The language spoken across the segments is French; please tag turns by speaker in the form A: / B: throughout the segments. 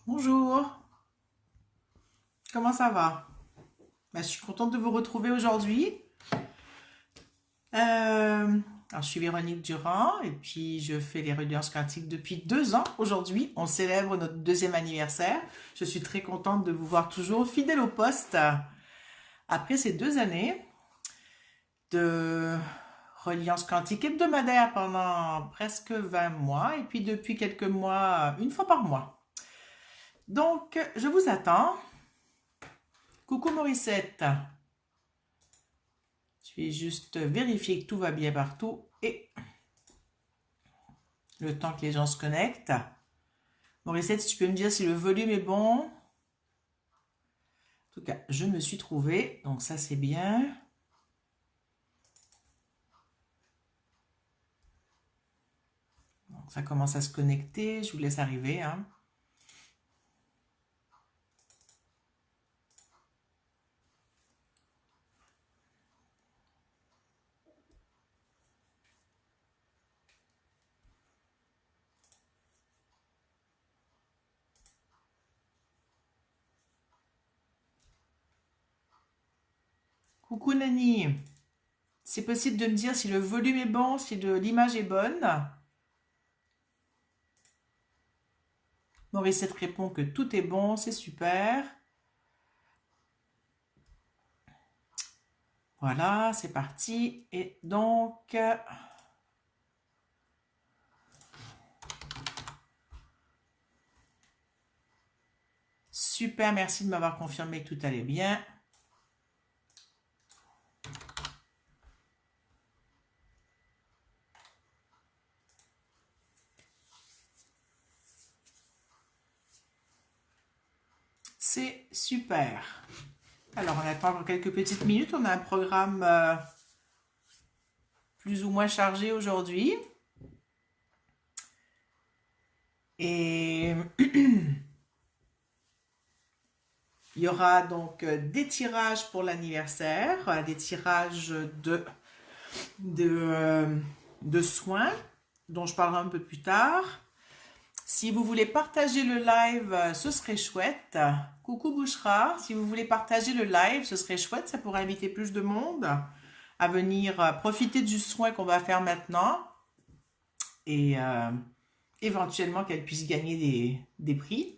A: Bonjour, comment ça va? Je suis contente de vous retrouver aujourd'hui. Alors, je suis Véronique Durand et puis je fais les radiances quantiques depuis 2 ans. Aujourd'hui, on célèbre notre deuxième anniversaire. Je suis très contente de vous voir toujours fidèle au poste après ces 2 années de reliance quantique hebdomadaire pendant presque 20 mois et puis depuis quelques mois, une fois par mois. Donc, je vous attends. Coucou Morissette. Je vais juste vérifier que tout va bien partout et le temps que les gens se connectent. Morissette, si tu peux me dire si le volume est bon. En tout cas, je me suis trouvée, donc ça c'est bien. Donc ça commence à se connecter, je vous laisse arriver, hein. Coucou Nani, c'est possible de me dire si le volume est bon, si l'image est bonne. Morissette répond que tout est bon, c'est super. Voilà, c'est parti. Et donc, super, merci de m'avoir confirmé que tout allait bien. C'est super. Alors, on attend encore quelques petites minutes. On a un programme plus ou moins chargé aujourd'hui. Et il y aura donc des tirages pour l'anniversaire, des tirages de soins, dont je parlerai un peu plus tard. Si vous voulez partager le live, ce serait chouette. Coucou Bouchra, si vous voulez partager le live, ce serait chouette. Ça pourrait inviter plus de monde à venir profiter du soin qu'on va faire maintenant. Et éventuellement qu'elle puisse gagner des prix.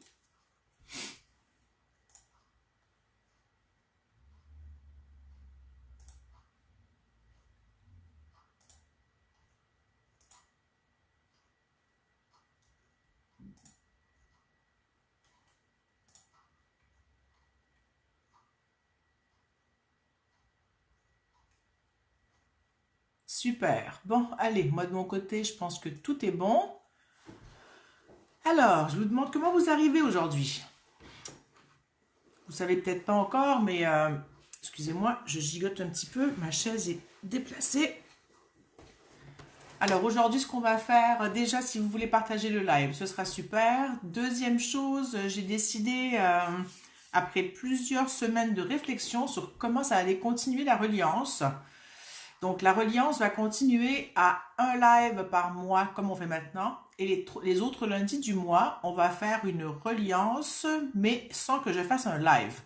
A: Super. Bon, allez, moi de mon côté, je pense que tout est bon. Alors, je vous demande comment vous arrivez aujourd'hui. Vous savez peut-être pas encore, mais excusez-moi, je gigote un petit peu. Ma chaise est déplacée. Alors aujourd'hui, ce qu'on va faire, déjà, si vous voulez partager le live, ce sera super. Deuxième chose, j'ai décidé, après plusieurs semaines de réflexion, sur comment ça allait continuer la reliance. Donc la reliance va continuer à un live par mois comme on fait maintenant. Et les autres lundis du mois, on va faire une reliance, mais sans que je fasse un live.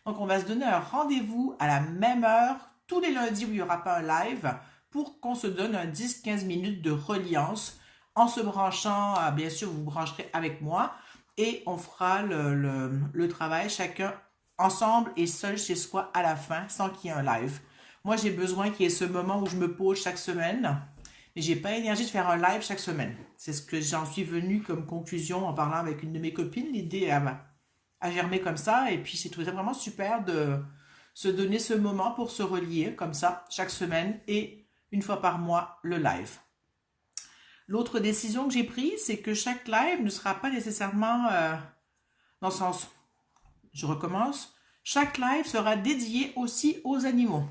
A: Donc on va se donner un rendez-vous à la même heure, tous les lundis où il n'y aura pas un live, pour qu'on se donne un 10-15 minutes de reliance en se branchant, bien sûr vous vous brancherez avec moi, et on fera le travail chacun ensemble et seul chez soi à la fin, sans qu'il y ait un live. Moi, j'ai besoin qu'il y ait ce moment où je me pose chaque semaine, mais j'ai pas l'énergie de faire un live chaque semaine. C'est ce que j'en suis venue comme conclusion en parlant avec une de mes copines. L'idée a germé comme ça, et puis c'est trouvé ça vraiment super de se donner ce moment pour se relier comme ça chaque semaine et une fois par mois le live. L'autre décision que j'ai prise, c'est que chaque live ne sera pas nécessairement dans le sens, je recommence, chaque live sera dédié aussi aux animaux.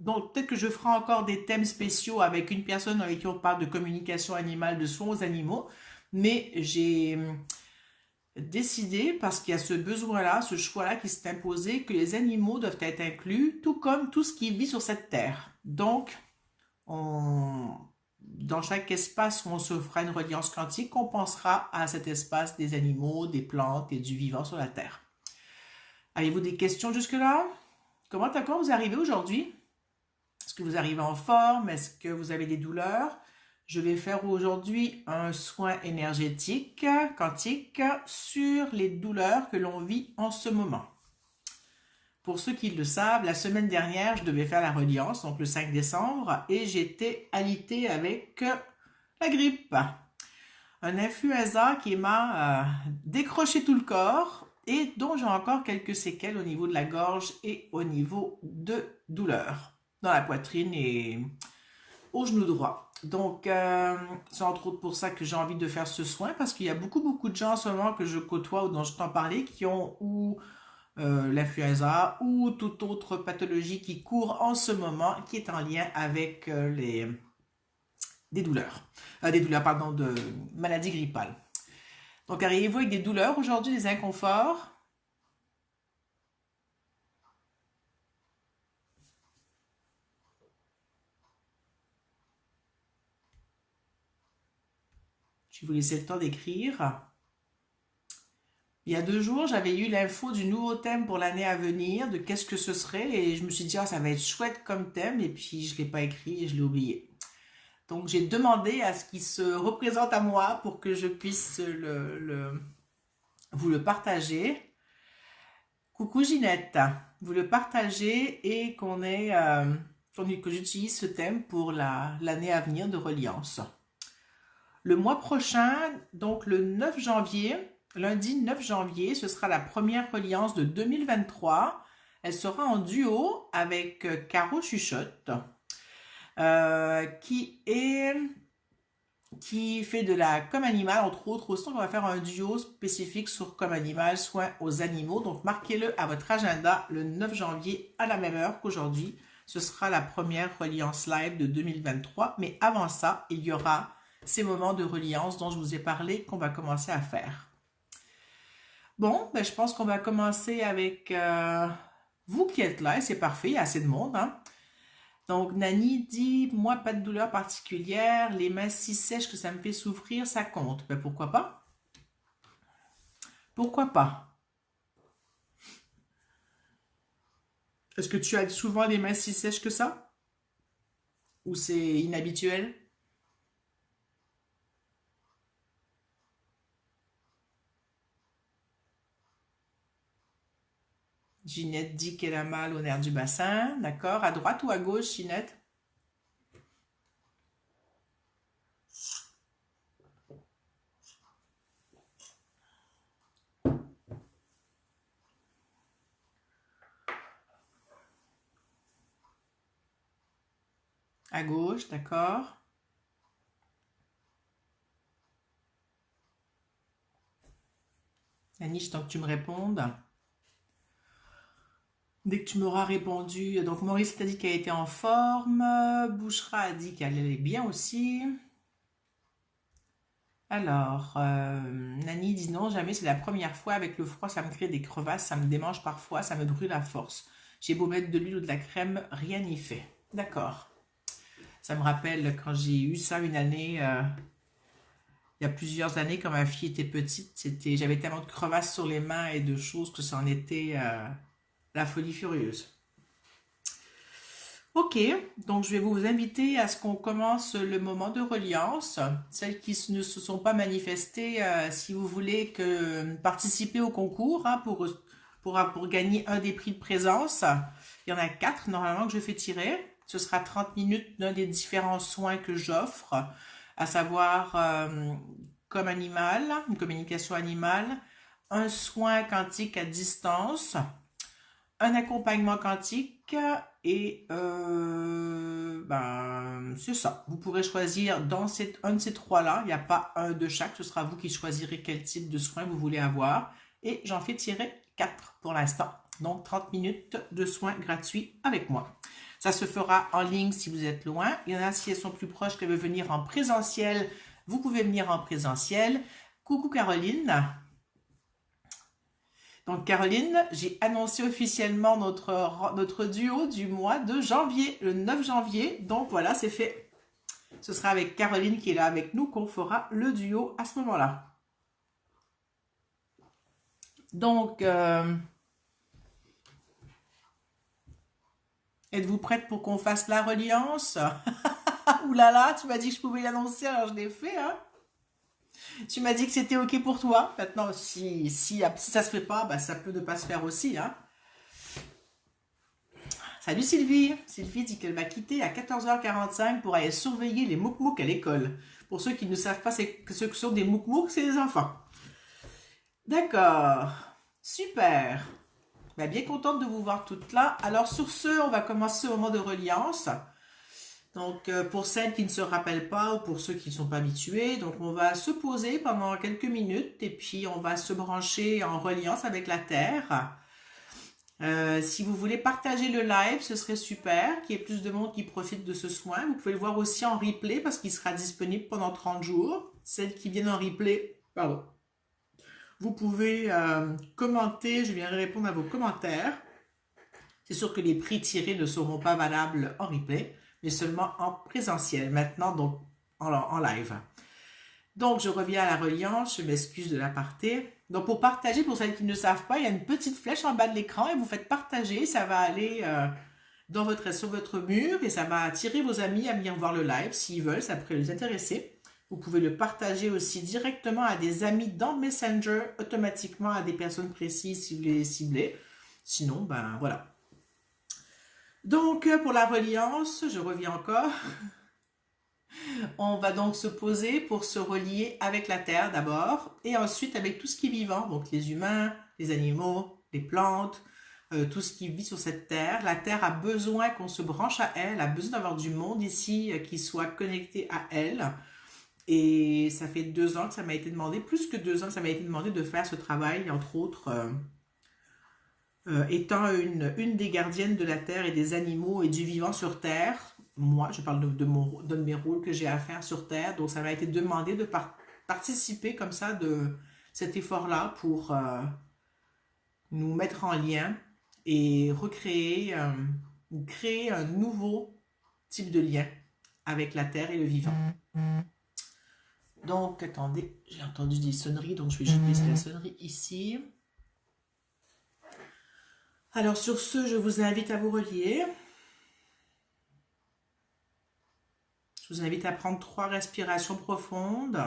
A: Donc peut-être que je ferai encore des thèmes spéciaux avec une personne avec qui on parle de communication animale, de soins aux animaux, mais j'ai décidé, parce qu'il y a ce besoin-là, ce choix-là qui s'est imposé, que les animaux doivent être inclus, tout comme tout ce qui vit sur cette terre. Donc, dans chaque espace où on se fera une reliance quantique, on pensera à cet espace des animaux, des plantes et du vivant sur la Terre. Avez-vous des questions jusque-là? Comment vous arrivez aujourd'hui? Est-ce que vous arrivez en forme? Est-ce que vous avez des douleurs? Je vais faire aujourd'hui un soin énergétique, quantique, sur les douleurs que l'on vit en ce moment. Pour ceux qui le savent, la semaine dernière, je devais faire la reliance, donc le 5 décembre, et j'étais alitée avec la grippe. Un influenza qui m'a décroché tout le corps et dont j'ai encore quelques séquelles au niveau de la gorge et au niveau de douleurs dans la poitrine et au genou droit. Donc, c'est entre autres pour ça que j'ai envie de faire ce soin, parce qu'il y a beaucoup de gens en ce moment que je côtoie ou dont je t'en parlais qui ont ou l'influenza ou toute autre pathologie qui court en ce moment, qui est en lien avec des douleurs, pardon, de maladies grippales. Donc, arrivez-vous avec des douleurs aujourd'hui, des inconforts? Je vais vous laisser le temps d'écrire. Il y a 2 jours, j'avais eu l'info du nouveau thème pour l'année à venir, de qu'est-ce que ce serait, et je me suis dit, ah, ça va être chouette comme thème, et puis je ne l'ai pas écrit et je l'ai oublié. Donc j'ai demandé à ce qu'il se représente à moi pour que je puisse vous le partager. Coucou Ginette, vous le partagez et que j'utilise ce thème pour l'année à venir de reliance. Le mois prochain, donc le 9 janvier, lundi 9 janvier, ce sera la première reliance de 2023. Elle sera en duo avec Caro Chuchotte, qui fait de la comme animal, entre autres aussi. On va faire un duo spécifique sur comme animal, soins aux animaux. Donc, marquez-le à votre agenda le 9 janvier à la même heure qu'aujourd'hui. Ce sera la première reliance live de 2023. Mais avant ça, il y aura ces moments de reliance dont je vous ai parlé qu'on va commencer à faire. Bon, je pense qu'on va commencer avec vous qui êtes là. Et c'est parfait, il y a assez de monde, hein? Donc, Nani dit, moi, pas de douleur particulière, les mains si sèches que ça me fait souffrir, ça compte. Pourquoi pas? Pourquoi pas? Est-ce que tu as souvent les mains si sèches que ça? Ou c'est inhabituel? Ginette dit qu'elle a mal au nerf du bassin. D'accord. À droite ou à gauche, Ginette? À gauche, d'accord. Annie, je tente que tu me répondes. Dès que tu m'auras répondu, donc Maurice t'a dit qu'elle était en forme, Bouchra a dit qu'elle allait bien aussi. Alors, Nani dit non, jamais, c'est la première fois, avec le froid, ça me crée des crevasses, ça me démange parfois, ça me brûle à force. J'ai beau mettre de l'huile ou de la crème, rien n'y fait. D'accord. Ça me rappelle quand j'ai eu ça une année, il y a plusieurs années, quand ma fille était petite, j'avais tellement de crevasses sur les mains et de choses que ça en était la folie furieuse. Ok, donc je vais vous inviter à ce qu'on commence le moment de reliance. Celles qui ne se sont pas manifestées, si vous voulez participer au concours pour gagner un des prix de présence, il y en a 4 normalement que je fais tirer. Ce sera 30 minutes d'un des différents soins que j'offre, à savoir comme animal, une communication animale, un soin quantique à distance, un accompagnement quantique et c'est ça. Vous pourrez choisir dans un de ces 3-là. Il n'y a pas un de chaque. Ce sera vous qui choisirez quel type de soin vous voulez avoir. Et j'en fais tirer 4 pour l'instant. Donc 30 minutes de soins gratuits avec moi. Ça se fera en ligne si vous êtes loin. Il y en a si elles sont plus proches qu'elles veulent venir en présentiel. Vous pouvez venir en présentiel. Coucou Caroline. Donc Caroline, j'ai annoncé officiellement notre duo du mois de janvier, le 9 janvier. Donc voilà, c'est fait. Ce sera avec Caroline qui est là avec nous qu'on fera le duo à ce moment-là. Donc, êtes-vous prête pour qu'on fasse la reliance? Ouh là là, tu m'as dit que je pouvais l'annoncer, alors je l'ai fait, hein. Tu m'as dit que c'était OK pour toi. Maintenant, si ça se fait pas, bah, ça peut ne pas se faire aussi, hein. Salut Sylvie. Sylvie dit qu'elle va quitter à 14h45 pour aller surveiller les mouk-mouk à l'école. Pour ceux qui ne savent pas ce que sont des mouk-mouk, c'est les enfants. D'accord. Super. Bah, bien contente de vous voir toutes là. Alors sur ce, on va commencer au moment de reliance. Donc pour celles qui ne se rappellent pas ou pour ceux qui ne sont pas habitués, donc on va se poser pendant quelques minutes et puis on va se brancher en reliance avec la Terre. Si vous voulez partager le live, ce serait super, qu'il y ait plus de monde qui profite de ce soin. Vous pouvez le voir aussi en replay parce qu'il sera disponible pendant 30 jours. Celles qui viennent en replay, pardon. Vous pouvez commenter, je viendrai répondre à vos commentaires. C'est sûr que les prix tirés ne seront pas valables en replay, mais seulement en présentiel maintenant, donc en live. Donc, je reviens à la reliance, je m'excuse de l'aparté. Donc, pour partager, pour celles qui ne savent pas, il y a une petite flèche en bas de l'écran et vous faites partager. Ça va aller sur votre mur et ça va attirer vos amis à venir voir le live s'ils veulent, ça pourrait les intéresser. Vous pouvez le partager aussi directement à des amis dans Messenger, automatiquement à des personnes précises si vous les ciblez. Sinon, ben voilà. Donc, pour la reliance, je reviens encore. On va donc se poser pour se relier avec la Terre d'abord, et ensuite avec tout ce qui est vivant, donc les humains, les animaux, les plantes, tout ce qui vit sur cette Terre. La Terre a besoin qu'on se branche à elle, a besoin d'avoir du monde ici qui soit connecté à elle. Et ça fait 2 ans que ça m'a été demandé, plus que 2 ans que ça m'a été demandé de faire ce travail, entre autres, étant une des gardiennes de la Terre et des animaux et du vivant sur Terre. Moi, je parle de mes rôles que j'ai à faire sur Terre, donc ça m'a été demandé de participer comme ça de cet effort-là pour nous mettre en lien et recréer, créer un nouveau type de lien avec la Terre et le vivant. Donc, attendez, j'ai entendu des sonneries, donc je vais juste baisser la sonnerie ici. Alors, sur ce, je vous invite à vous relier. Je vous invite à prendre 3 respirations profondes.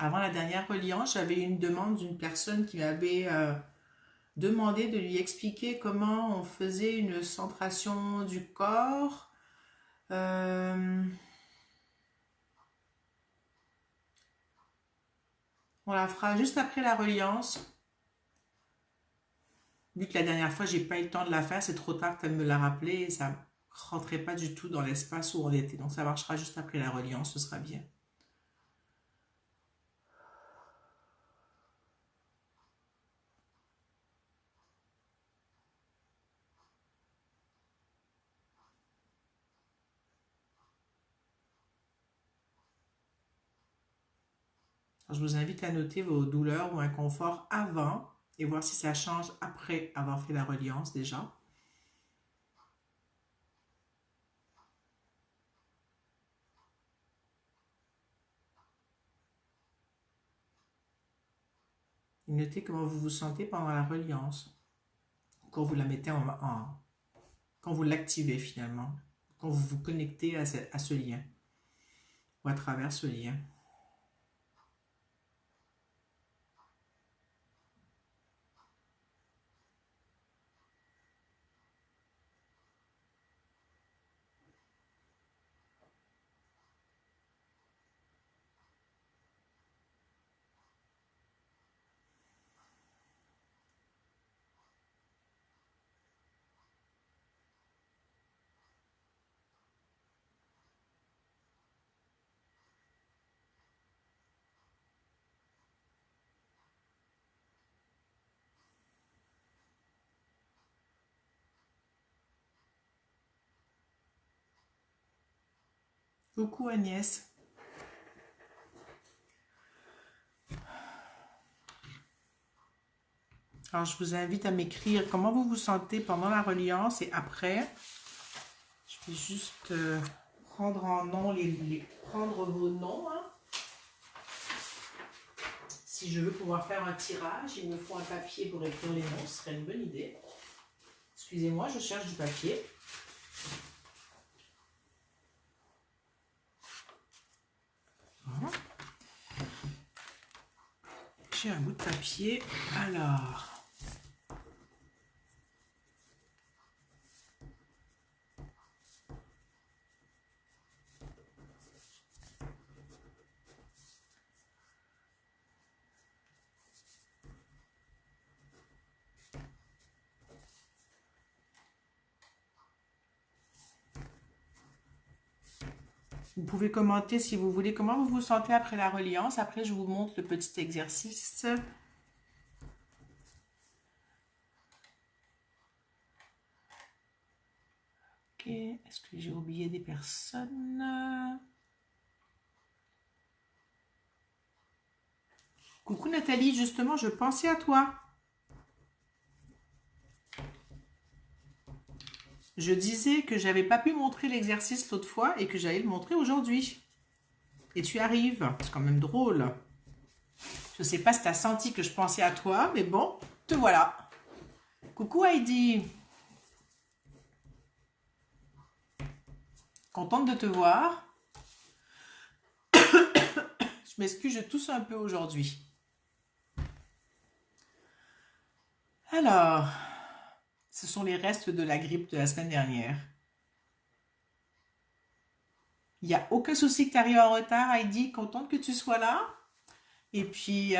A: Avant la dernière reliance, j'avais une demande d'une personne qui m'avait demandé de lui expliquer comment on faisait une centration du corps. On la fera juste après la reliance. Vu que la dernière fois, j'ai pas eu le temps de la faire, c'est trop tard qu'elle me l'a rappelé et ça ne rentrait pas du tout dans l'espace où on était. Donc ça marchera juste après la reliance, ce sera bien. Alors, je vous invite à noter vos douleurs ou inconforts avant et voir si ça change après avoir fait la reliance déjà. Et notez comment vous vous sentez pendant la reliance. Quand vous la mettez quand vous l'activez finalement. Quand vous vous connectez à ce lien. Ou à travers ce lien. Coucou Agnès. Alors, je vous invite à m'écrire comment vous vous sentez pendant la reliance et après. Je vais juste prendre en nom prendre vos noms. Hein. Si je veux pouvoir faire un tirage, il me faut un papier pour écrire les noms, ce serait une bonne idée. Excusez-moi, je cherche du papier. Voilà. J'ai un bout de papier. Alors... Vous pouvez commenter si vous voulez comment vous vous sentez après la reliance. Après, je vous montre le petit exercice. Ok, est-ce que j'ai oublié des personnes? Coucou Nathalie, justement, je pensais à toi. Je disais que j'avais pas pu montrer l'exercice l'autre fois et que j'allais le montrer aujourd'hui. Et tu arrives. C'est quand même drôle. Je sais pas si tu as senti que je pensais à toi, mais bon, te voilà. Coucou Heidi. Contente de te voir. Je m'excuse, je tousse un peu aujourd'hui. Alors, ce sont les restes de la grippe de la semaine dernière. Il n'y a aucun souci que tu arrives en retard, Heidi. Contente que tu sois là. Et puis,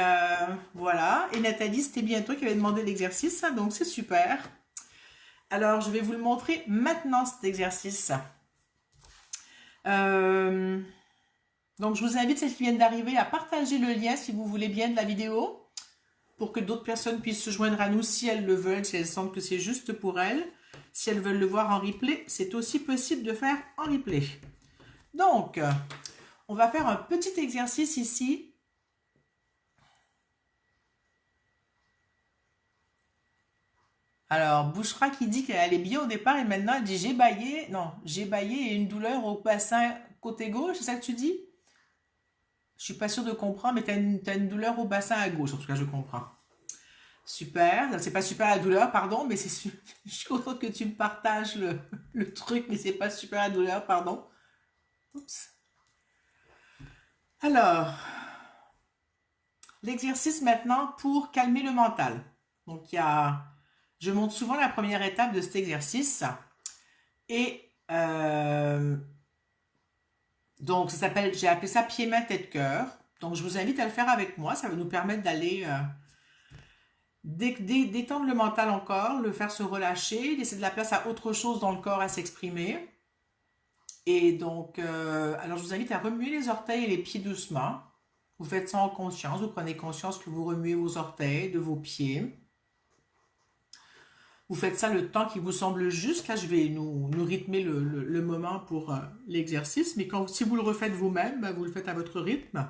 A: voilà. Et Nathalie, c'était bien toi qui avais demandé l'exercice, hein, donc c'est super. Alors, je vais vous le montrer maintenant, cet exercice. Donc, je vous invite, celles qui viennent d'arriver, à partager le lien, si vous voulez bien, de la vidéo, pour que d'autres personnes puissent se joindre à nous si elles le veulent, si elles sentent que c'est juste pour elles. Si elles veulent le voir en replay, c'est aussi possible de faire en replay. Donc, on va faire un petit exercice ici. Alors, Bouchra qui dit qu'elle allait bien au départ et maintenant elle dit j'ai baillé. Non, j'ai baillé et une douleur au bassin côté gauche, c'est ça que tu dis? Je suis pas sûre de comprendre, mais t'as une douleur au bassin à gauche, en tout cas je comprends. Super, c'est pas super la douleur, pardon, mais je suis contente que tu me partages le truc, mais c'est pas super la douleur, pardon. Oups. Alors, l'exercice maintenant pour calmer le mental. Donc, je montre souvent la première étape de cet exercice. Et donc, j'ai appelé ça pied-main, tête-cœur. Donc, je vous invite à le faire avec moi. Ça va nous permettre d'aller détendre le mental encore, le faire se relâcher, laisser de la place à autre chose dans le corps à s'exprimer. Et donc, alors je vous invite à remuer les orteils et les pieds doucement. Vous faites ça en conscience, vous prenez conscience que vous remuez vos orteils de vos pieds. Vous faites ça le temps qui vous semble juste. Là, je vais nous rythmer le moment pour l'exercice. Mais si vous le refaites vous-même, ben, vous le faites à votre rythme.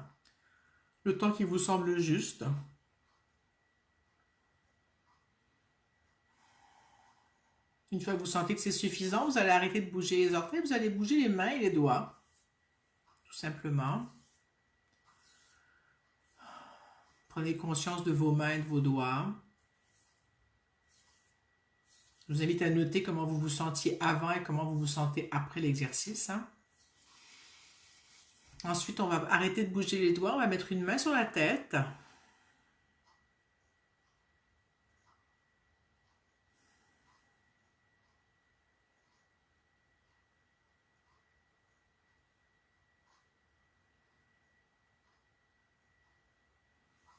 A: Le temps qui vous semble juste. Une fois que vous sentez que c'est suffisant, vous allez arrêter de bouger les orteils. Vous allez bouger les mains et les doigts. Tout simplement. Prenez conscience de vos mains et de vos doigts. Je vous invite à noter comment vous vous sentiez avant et comment vous vous sentez après l'exercice. Hein. Ensuite, on va arrêter de bouger les doigts. On va mettre une main sur la tête.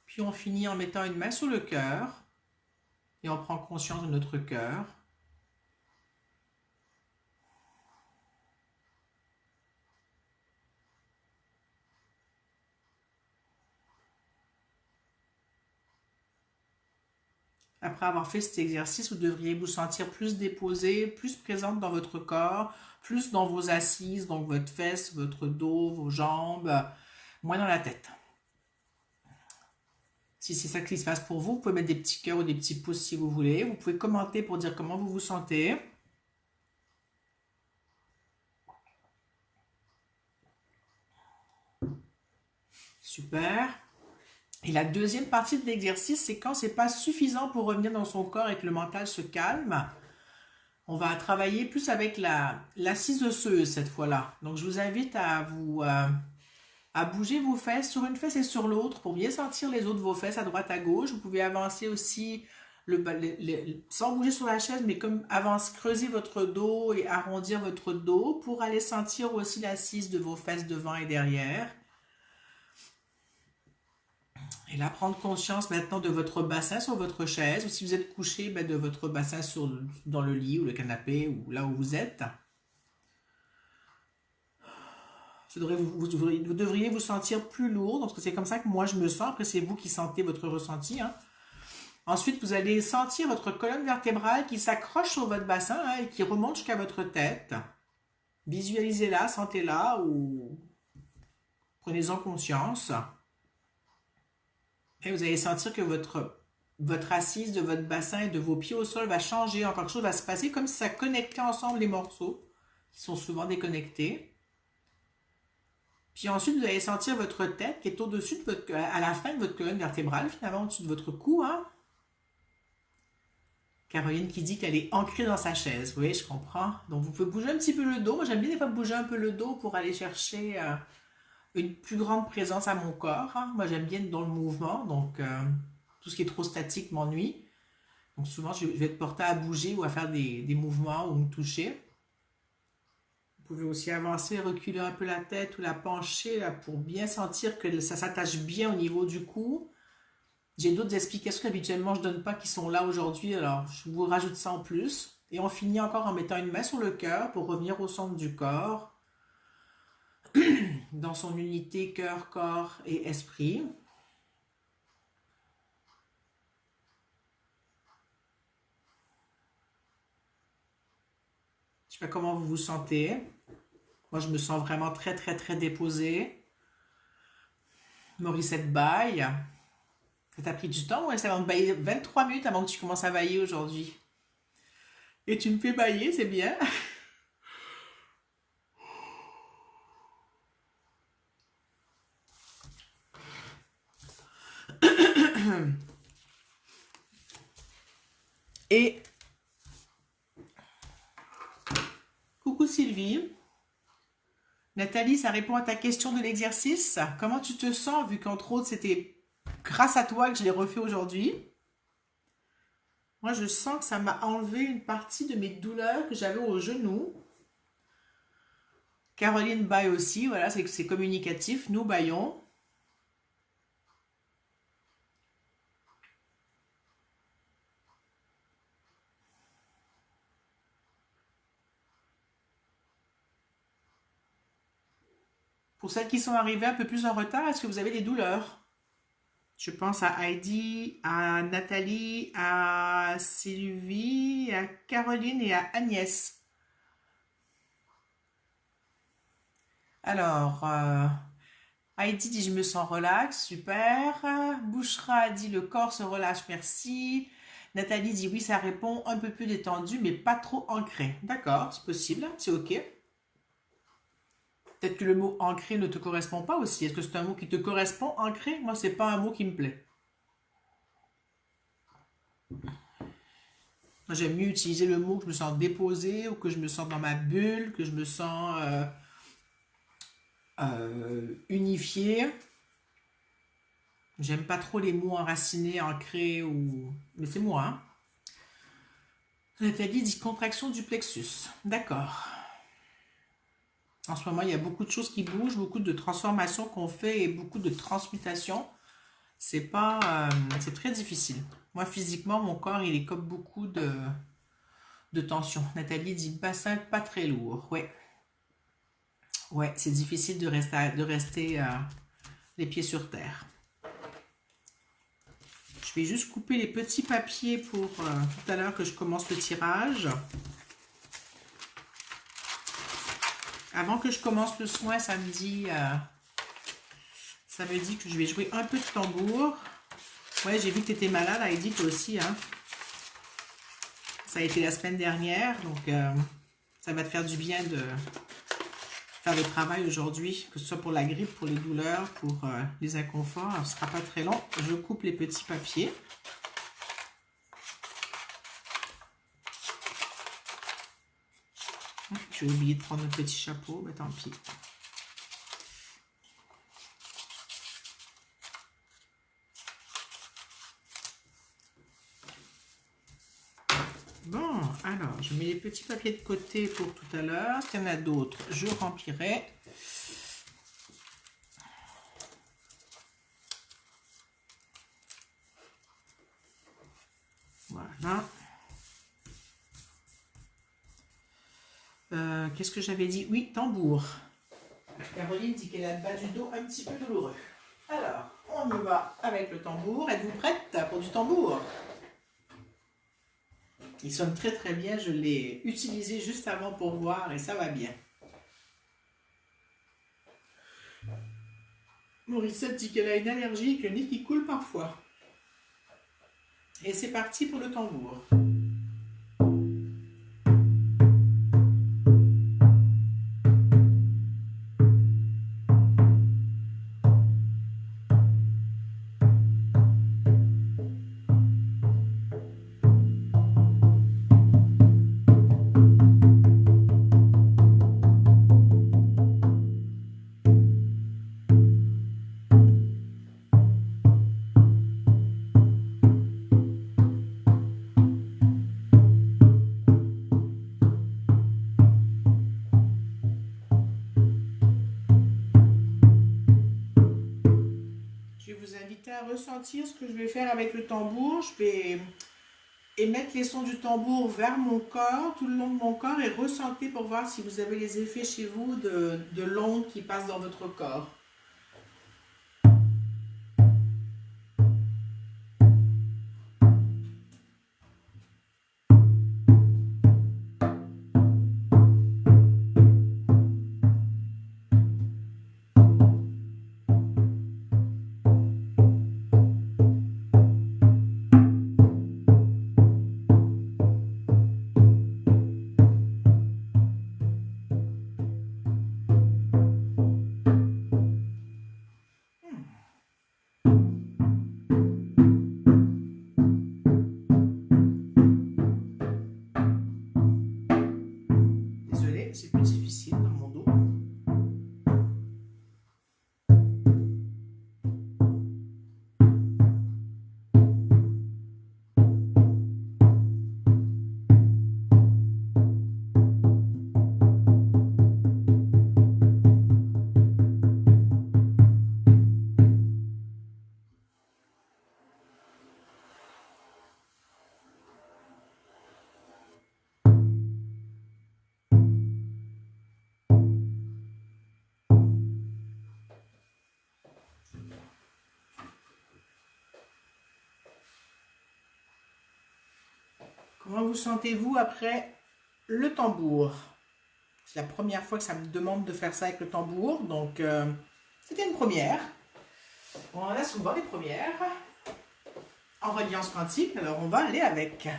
A: Puis on finit en mettant une main sur le cœur. Et on prend conscience de notre cœur. Après avoir fait cet exercice, vous devriez vous sentir plus déposé, plus présente dans votre corps, plus dans vos assises, donc votre fesse, votre dos, vos jambes, moins dans la tête. Si c'est ça qui se passe pour vous, vous pouvez mettre des petits cœurs ou des petits pouces si vous voulez. Vous pouvez commenter pour dire comment vous vous sentez. Super. Et la deuxième partie de l'exercice, c'est quand c'est pas suffisant pour revenir dans son corps et que le mental se calme. On va travailler plus avec l'assise osseuse cette fois-là. Donc, je vous invite à bouger vos fesses sur une fesse et sur l'autre pour bien sentir les os de vos fesses à droite à gauche. Vous pouvez avancer aussi sans bouger sur la chaise, mais comme creuser votre dos et arrondir votre dos pour aller sentir aussi l'assise de vos fesses devant et derrière. Et là, prendre conscience maintenant de votre bassin sur votre chaise, ou si vous êtes couché, de votre bassin dans le lit ou le canapé ou là où vous êtes. Vous devriez vous sentir plus lourd, donc c'est comme ça que moi je me sens. Après, c'est vous qui sentez votre ressenti. Hein. Ensuite, vous allez sentir votre colonne vertébrale qui s'accroche sur votre bassin et qui remonte jusqu'à votre tête. Visualisez-la, sentez-la ou prenez-en conscience. Et vous allez sentir que votre assise de votre bassin et de vos pieds au sol va changer. Encore quelque chose va se passer comme si ça connectait ensemble les morceaux qui sont souvent déconnectés. Puis ensuite, vous allez sentir votre tête qui est au-dessus à la fin de votre colonne vertébrale, finalement au-dessus de votre cou. Hein? Caroline qui dit qu'elle est ancrée dans sa chaise. Oui, je comprends. Donc, vous pouvez bouger un petit peu le dos. Moi, j'aime bien des fois bouger un peu le dos pour aller chercher une plus grande présence à mon corps. Hein. Moi, j'aime bien être dans le mouvement. Donc, tout ce qui est trop statique m'ennuie. Donc, souvent, je vais être portée à bouger ou à faire des mouvements ou me toucher. Vous pouvez aussi avancer, reculer un peu la tête ou la pencher là, pour bien sentir que ça s'attache bien au niveau du cou. J'ai d'autres explications qu'habituellement je ne donne pas qui sont là aujourd'hui, alors je vous rajoute ça en plus. Et on finit encore en mettant une main sur le cœur pour revenir au centre du corps, dans son unité cœur, corps et esprit. Je ne sais pas comment vous vous sentez. Moi, je me sens vraiment très, très, très déposée. Morissette baille. Ça t'a pris du temps, ouais, ça va me bailler 23 minutes avant que tu commences à bailler aujourd'hui. Et tu me fais bailler, c'est bien. Et coucou Sylvie. Nathalie, ça répond à ta question de l'exercice. Comment tu te sens, vu qu'entre autres, c'était grâce à toi que je l'ai refait aujourd'hui? Moi, je sens que ça m'a enlevé une partie de mes douleurs que j'avais au genou. Caroline baille aussi, voilà, c'est communicatif. Nous baillons. Pour celles qui sont arrivées un peu plus en retard, est-ce que vous avez des douleurs? Je pense à Heidi, à Nathalie, à Sylvie, à Caroline et à Agnès. Alors, Heidi dit je me sens relax, super. Bouchra dit le corps se relâche, merci. Nathalie dit oui, ça répond un peu plus détendu, mais pas trop ancré. D'accord, c'est possible, c'est ok. Peut-être que le mot ancré ne te correspond pas aussi. Est-ce que c'est un mot qui te correspond, ancré? Moi, c'est pas un mot qui me plaît. Moi, j'aime mieux utiliser le mot que je me sens déposé ou que je me sens dans ma bulle, que je me sens unifié. J'aime pas trop les mots enracinés, ancrés ou... Mais c'est moi, hein. Nathalie dit contraction du plexus. D'accord. En ce moment, il y a beaucoup de choses qui bougent, beaucoup de transformations qu'on fait et beaucoup de transmutation. C'est très difficile. Moi, physiquement, mon corps, il est comme beaucoup de tension. Nathalie dit bassin pas très lourd. Ouais. Ouais, c'est difficile de rester les pieds sur terre. Je vais juste couper les petits papiers pour tout à l'heure que je commence le tirage. Avant que je commence le soin, ça me dit que je vais jouer un peu de tambour. Ouais, j'ai vu que tu étais malade, Heidi, toi aussi, hein. Ça a été la semaine dernière, donc ça va te faire du bien de faire le travail aujourd'hui, que ce soit pour la grippe, pour les douleurs, pour les inconforts. Alors, ce ne sera pas très long. Je coupe les petits papiers. J'ai oublié de prendre un petit chapeau, mais tant pis. Bon, alors, je mets les petits papiers de côté pour tout à l'heure. S'il y en a d'autres, je remplirai. Voilà. Qu'est-ce que j'avais dit? Oui, tambour. Caroline dit qu'elle a le bas du dos un petit peu douloureux. Alors, on y va avec le tambour. Êtes-vous prête pour du tambour? Il sonne très très bien. Je l'ai utilisé juste avant pour voir et ça va bien. Morissette dit qu'elle a une allergie et que le nez qui coule parfois. Et c'est parti pour le tambour. À ressentir ce que je vais faire avec le tambour. Je vais émettre les sons du tambour vers mon corps, tout le long de mon corps, et ressentir pour voir si vous avez les effets chez vous de l'onde qui passe dans votre corps. C'est plus difficile dans mon dos. Comment vous sentez-vous après le tambour? C'est la première fois que ça me demande de faire ça avec le tambour, donc c'était une première. On a souvent des premières en reliance quantique, alors on va aller avec.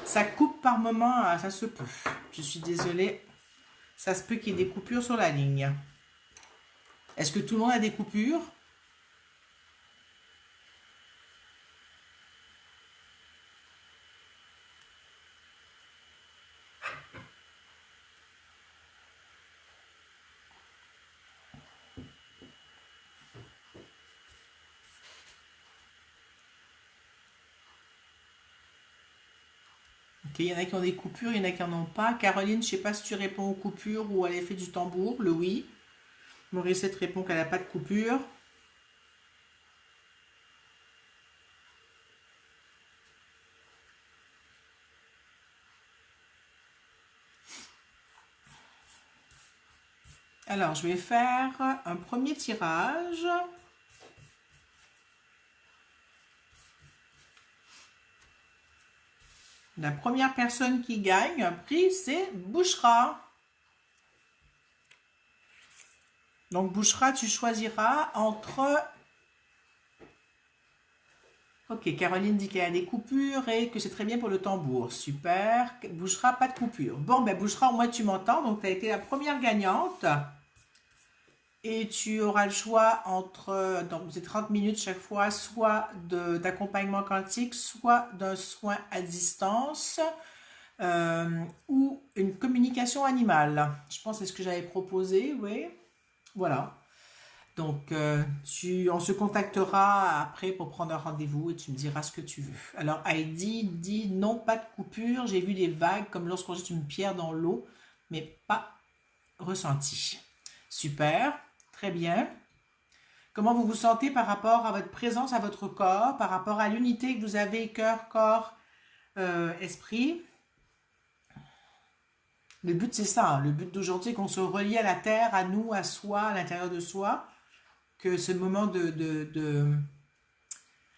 A: Ça coupe par moment, ça se peut. Je suis désolée, ça se peut qu'il y ait des coupures sur la ligne. Est-ce que tout le monde a des coupures? Ok, il y en a qui ont des coupures, il y en a qui n'en ont pas. Caroline, je ne sais pas si tu réponds aux coupures ou à l'effet du tambour, le oui. Morissette répond qu'elle n'a pas de coupure. Alors, je vais faire un premier tirage. La première personne qui gagne un prix, c'est Bouchra. Donc, Bouchra, tu choisiras entre... Ok, Caroline dit qu'elle a des coupures et que c'est très bien pour le tambour. Super. Bouchra, pas de coupure. Bon, ben Bouchra, au moins tu m'entends. Donc, tu as été la première gagnante. Et tu auras le choix entre, donc c'est 30 minutes chaque fois, soit d'accompagnement quantique, soit d'un soin à distance, ou une communication animale. Je pense que c'est ce que j'avais proposé, oui. Voilà. Donc, on se contactera après pour prendre un rendez-vous et tu me diras ce que tu veux. Alors, Heidi dit non, pas de coupure. J'ai vu des vagues comme lorsqu'on jette une pierre dans l'eau, mais pas ressenti. Super, très bien. Comment vous vous sentez par rapport à votre présence, à votre corps, par rapport à l'unité que vous avez, cœur, corps, esprit? Le but, c'est ça. Le but d'aujourd'hui, c'est qu'on se relie à la terre, à nous, à soi, à l'intérieur de soi. Que ce moment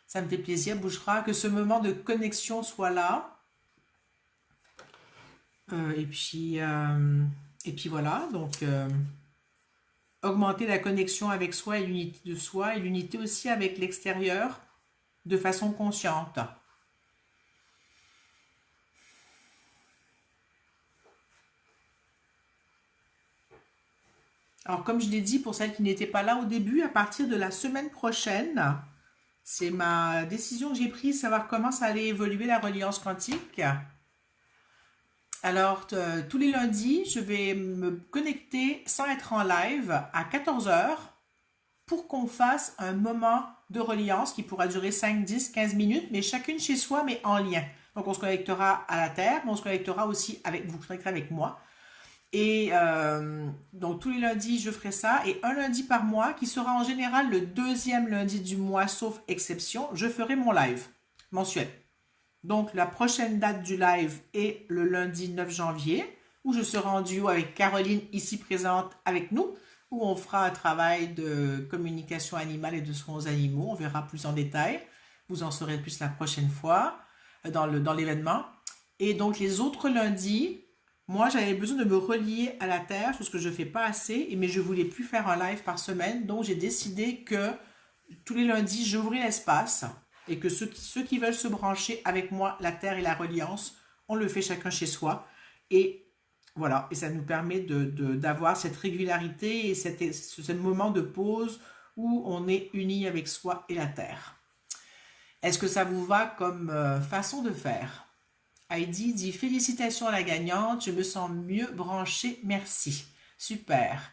A: ça me fait plaisir, Bouchera, que ce moment de connexion soit là. Et puis voilà, donc augmenter la connexion avec soi et l'unité de soi et l'unité aussi avec l'extérieur de façon consciente. Alors, comme je l'ai dit, pour celles qui n'étaient pas là au début, à partir de la semaine prochaine, c'est ma décision que j'ai prise, savoir comment ça allait évoluer la reliance quantique. Alors, tous les lundis, je vais me connecter sans être en live à 14 heures pour qu'on fasse un moment de reliance qui pourra durer 5, 10, 15 minutes, mais chacune chez soi, mais en lien. Donc, on se connectera à la Terre, mais on se connectera aussi avec, vous connecterez avec moi. Et donc, tous les lundis, je ferai ça. Et un lundi par mois, qui sera en général le deuxième lundi du mois, sauf exception, je ferai mon live mensuel. Donc, la prochaine date du live est le lundi 9 janvier, où je serai en duo avec Caroline, ici présente avec nous, où on fera un travail de communication animale et de soins aux animaux. On verra plus en détail. Vous en saurez plus la prochaine fois dans l'événement. Et donc, les autres lundis, moi, j'avais besoin de me relier à la Terre, chose que je ne fais pas assez, mais je ne voulais plus faire un live par semaine. Donc, j'ai décidé que tous les lundis, j'ouvrais l'espace et que ceux qui veulent se brancher avec moi, la Terre et la reliance, on le fait chacun chez soi. Et voilà, et ça nous permet d'avoir cette régularité et ce moment de pause où on est unis avec soi et la Terre. Est-ce que ça vous va comme façon de faire? Heidi dit félicitations à la gagnante, je me sens mieux branchée, merci. Super.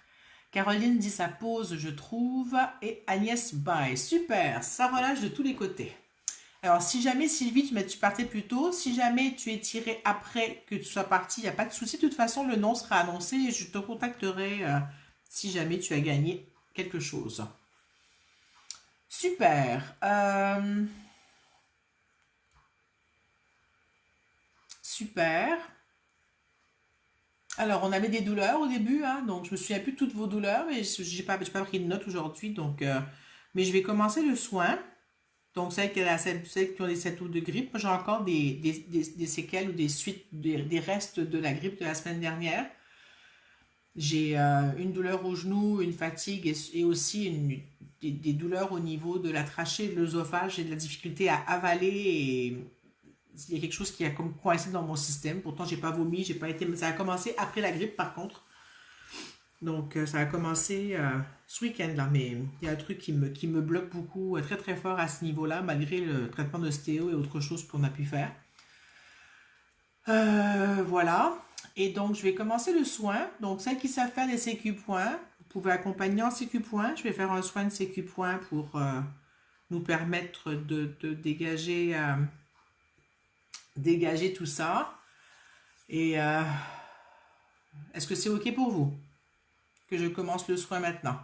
A: Caroline dit sa pause, je trouve. Et Agnès bye. Super, ça relâche de tous les côtés. Alors, si jamais, Sylvie, tu partais plus tôt, si jamais tu es tiré après que tu sois parti, il n'y a pas de souci. De toute façon, le nom sera annoncé et je te contacterai si jamais tu as gagné quelque chose. Super. Super. Alors, on avait des douleurs au début, hein, donc je me souviens plus de toutes vos douleurs, mais je n'ai pas pris de notes aujourd'hui, donc, mais je vais commencer le soin. Donc, celles qui ont des 7 ou de grippe, moi j'ai encore des séquelles ou des suites, des restes de la grippe de la semaine dernière. J'ai une douleur au genou, une fatigue et aussi des douleurs au niveau de la trachée, de l'œsophage. J'ai de la difficulté à avaler et il y a quelque chose qui a comme coincé dans mon système. Pourtant, j'ai pas vomi, j'ai pas été. Ça a commencé après la grippe par contre. Donc, ça a commencé ce week-end là, mais il y a un truc qui me bloque beaucoup, très très fort à ce niveau-là, malgré le traitement d'ostéo et autre chose qu'on a pu faire. Voilà. Et donc, je vais commencer le soin. Donc, celles qui savent faire des CQ points, vous pouvez accompagner en CQ points. Je vais faire un soin de CQ points pour nous permettre de dégager tout ça. Et est-ce que c'est OK pour vous que je commence le soin maintenant?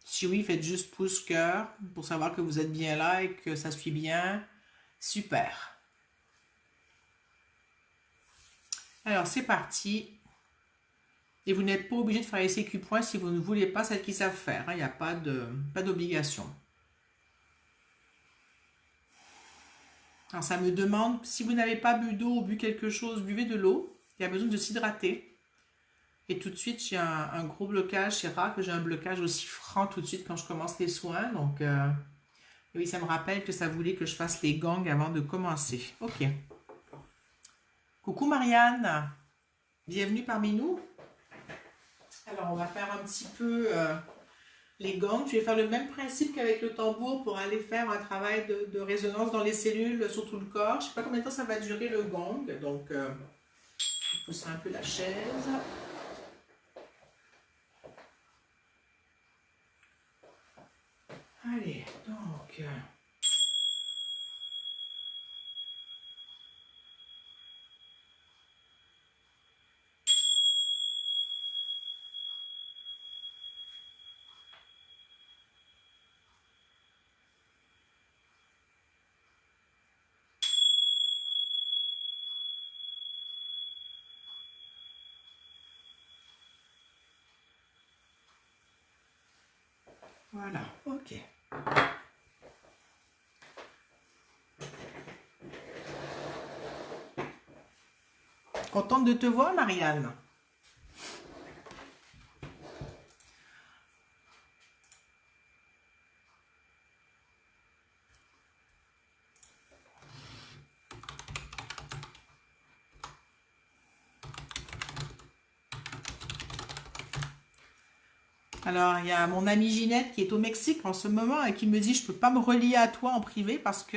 A: Si oui, faites juste pouce cœur pour savoir que vous êtes bien là et que ça suit bien. Super. Alors, c'est parti. Et vous n'êtes pas obligé de faire les CQ points si vous ne voulez pas, celles qui savent faire. Il n'y a pas d'obligation. Alors, ça me demande, si vous n'avez pas bu d'eau ou bu quelque chose, buvez de l'eau. qui a besoin de s'hydrater. Et tout de suite, j'ai un gros blocage. C'est rare que j'ai un blocage aussi franc tout de suite quand je commence les soins. Donc, oui, ça me rappelle que ça voulait que je fasse les gangs avant de commencer. Ok. Coucou Marianne. Bienvenue parmi nous. Alors, on va faire un petit peu les gangs. Je vais faire le même principe qu'avec le tambour pour aller faire un travail de résonance dans les cellules sur tout le corps. Je ne sais pas combien de temps ça va durer le gong. Donc, je vais pousser un peu la chaise. Allez, donc... Voilà, ok. Contente de te voir, Marianne. Alors, il y a mon amie Ginette qui est au Mexique en ce moment et qui me dit je ne peux pas me relier à toi en privé parce que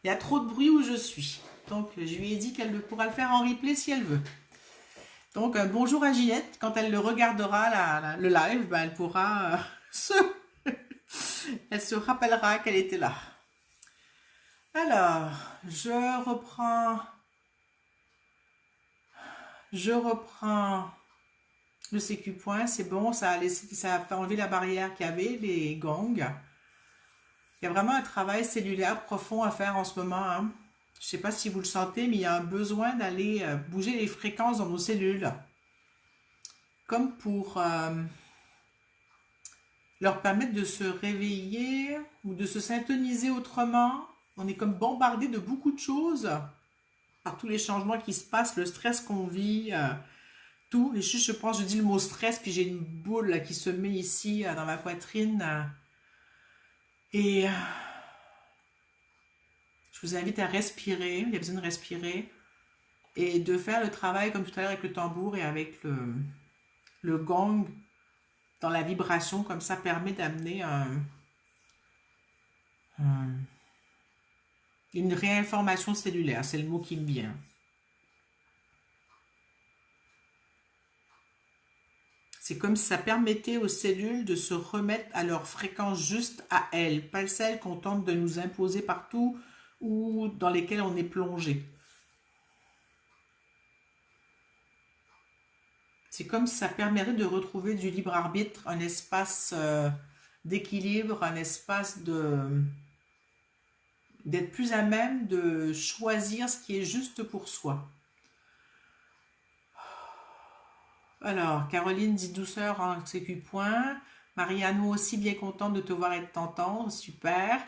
A: il y a trop de bruit où je suis. Donc, je lui ai dit qu'elle pourra le faire en replay si elle veut. Donc, bonjour à Ginette. Quand elle le regardera, le live, ben, elle pourra elle se rappellera qu'elle était là. Alors, je reprends le sécu point, c'est bon, ça a fait enlever la barrière qu'il y avait, les gangs. Il y a vraiment un travail cellulaire profond à faire en ce moment, hein. Je ne sais pas si vous le sentez, mais il y a un besoin d'aller bouger les fréquences dans nos cellules. Comme pour leur permettre de se réveiller ou de se syntoniser autrement. On est comme bombardé de beaucoup de choses par tous les changements qui se passent, le stress qu'on vit, tout. Et juste, je pense, je dis le mot stress, puis j'ai une boule là, qui se met ici dans ma poitrine. Et je vous invite à respirer. Il y a besoin de respirer. Et de faire le travail comme tout à l'heure avec le tambour et avec le gong dans la vibration. Comme ça permet d'amener une réinformation cellulaire. C'est le mot qui me vient. C'est comme si ça permettait aux cellules de se remettre à leur fréquence juste à elles, pas celles qu'on tente de nous imposer partout ou dans lesquelles on est plongé. C'est comme si ça permettrait de retrouver du libre arbitre, un espace d'équilibre, un espace d'être plus à même de choisir ce qui est juste pour soi. Alors, Caroline dit douceur en sécu point. Marianne aussi bien contente de te voir et de t'entendre. Super.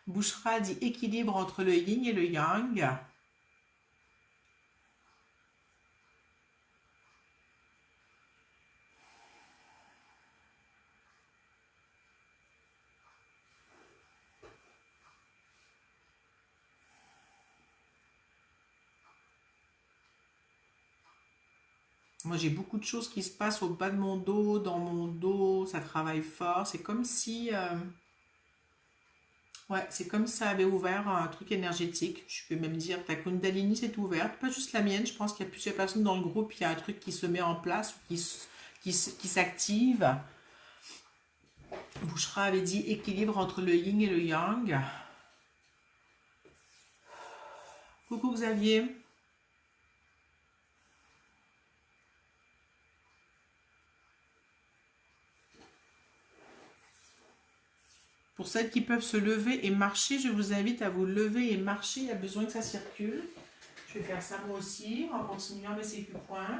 A: Bouchra dit équilibre entre le yin et le yang. Moi, j'ai beaucoup de choses qui se passent au bas de mon dos, dans mon dos. Ça travaille fort. C'est comme si... ouais, c'est comme si ça avait ouvert un truc énergétique. Je peux même dire ta Kundalini s'est ouverte. Pas juste la mienne. Je pense qu'il y a plusieurs personnes dans le groupe. Il y a un truc qui se met en place, qui s'active. Bouchra avait dit équilibre entre le yin et le yang. Coucou Xavier. Pour celles qui peuvent se lever et marcher, je vous invite à vous lever et marcher. Il y a besoin que ça circule. Je vais faire ça moi aussi en continuant mes sécu points.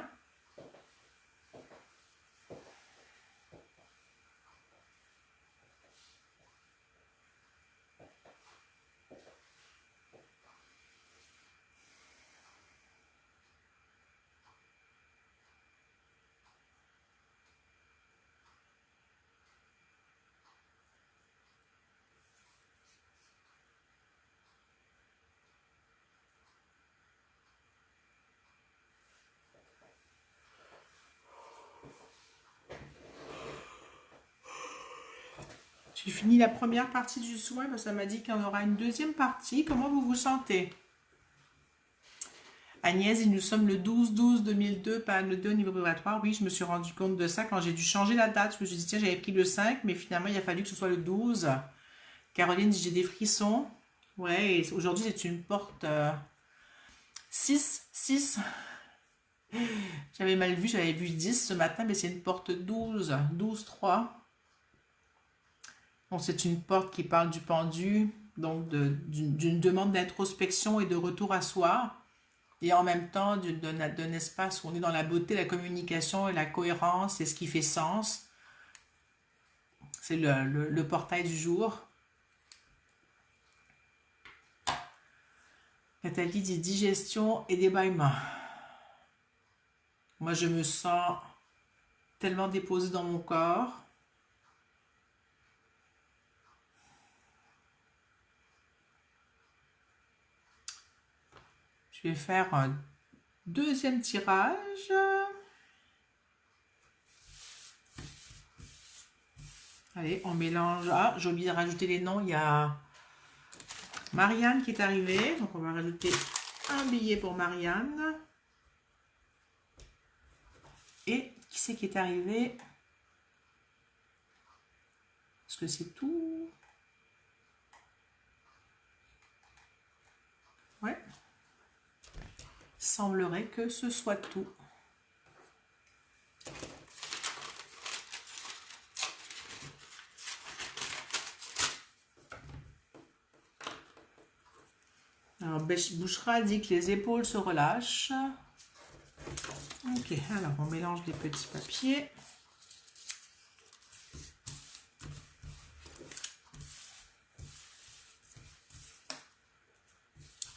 A: J'ai fini la première partie du soin, parce que ça m'a dit qu'il y en aura une deuxième partie. Comment vous vous sentez? Agnès, et nous sommes le 12-12-2002, pas le 2 au niveau vibratoire. Oui, je me suis rendu compte de ça quand j'ai dû changer la date. Je me suis dit, tiens, j'avais pris le 5, mais finalement, il a fallu que ce soit le 12. Caroline dit, j'ai des frissons. Ouais, et aujourd'hui, c'est une porte 6, 6. J'avais mal vu, j'avais vu 10 ce matin, mais c'est une porte 12, 12-3. Donc, c'est une porte qui parle du pendu, donc d'une demande d'introspection et de retour à soi. Et en même temps, d'un espace où on est dans la beauté, la communication et la cohérence et ce qui fait sens. C'est le portail du jour. Nathalie dit digestion et débaillement. Moi, je me sens tellement déposée dans mon corps. Je vais faire un deuxième tirage. Allez, on mélange. Ah, j'ai oublié de rajouter les noms. Il y a Marianne qui est arrivée. Donc, on va rajouter un billet pour Marianne. Et qui c'est qui est arrivé? Est-ce que c'est tout? Ouais. Semblerait que ce soit tout. Alors, Bouchra dit que les épaules se relâchent. Ok, alors on mélange les petits papiers.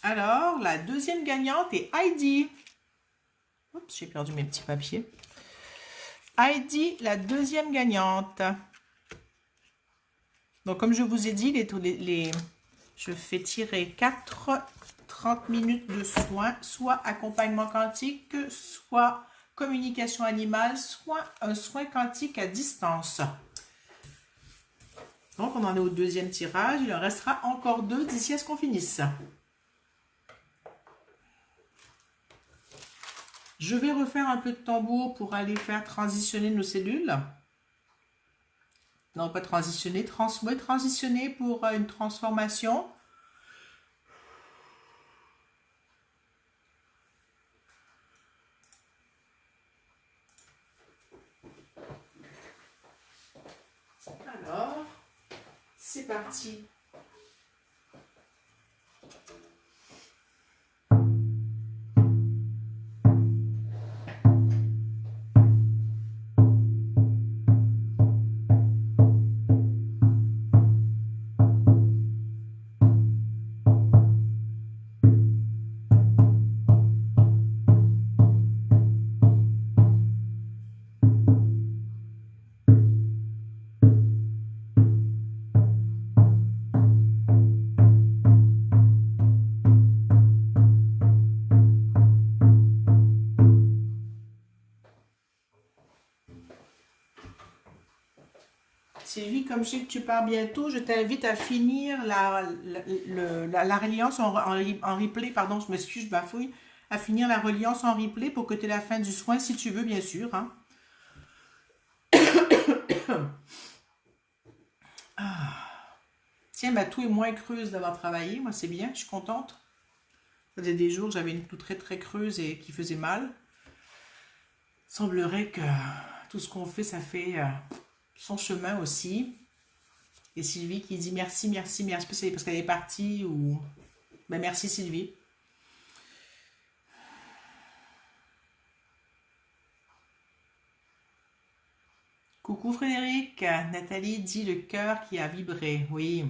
A: Alors, la deuxième gagnante est Heidi. Oups, j'ai perdu mes petits papiers. Heidi, la deuxième gagnante. Donc, comme je vous ai dit, je fais tirer 30 minutes de soins, soit accompagnement quantique, soit communication animale, soit un soin quantique à distance. Donc, on en est au deuxième tirage. Il en restera encore 2 d'ici à ce qu'on finisse. Je vais refaire un peu de tambour pour aller faire transitionner nos cellules. Non, pas transitionner, transitionner pour une transformation. Alors, c'est parti. Sylvie, comme je sais que tu pars bientôt, je t'invite à finir la reliance en replay. Pardon, je m'excuse, je bafouille. À finir la reliance en replay pour que tu aies la fin du soin, si tu veux, bien sûr. Hein. Ah. Tiens, ma toux est moins creuse d'avoir travaillé. Moi, c'est bien, je suis contente. Ça faisait des jours, j'avais une toux très très creuse et qui faisait mal. Il semblerait que tout ce qu'on fait, ça fait son chemin aussi. Et Sylvie qui dit merci, merci, merci. C'est parce qu'elle est partie ou... Ben, merci Sylvie. Coucou Frédéric. Nathalie dit le cœur qui a vibré. Oui.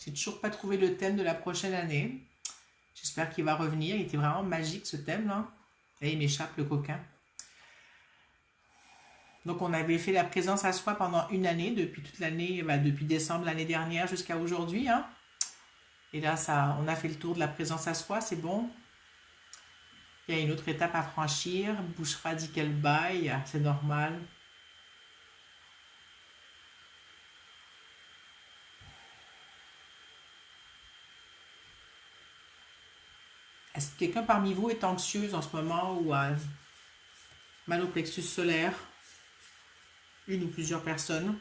A: J'ai toujours pas trouvé le thème de la prochaine année. J'espère qu'il va revenir. Il était vraiment magique ce thème-là. Et il m'échappe le coquin. Donc, on avait fait la présence à soi pendant une année, depuis toute l'année, bah, depuis décembre l'année dernière jusqu'à aujourd'hui, hein. Et là, ça, on a fait le tour de la présence à soi, c'est bon. Il y a une autre étape à franchir. Bouchera dit qu'elle baille, c'est normal. Est-ce que quelqu'un parmi vous est anxieuse en ce moment ou a mal au plexus solaire? Une ou plusieurs personnes?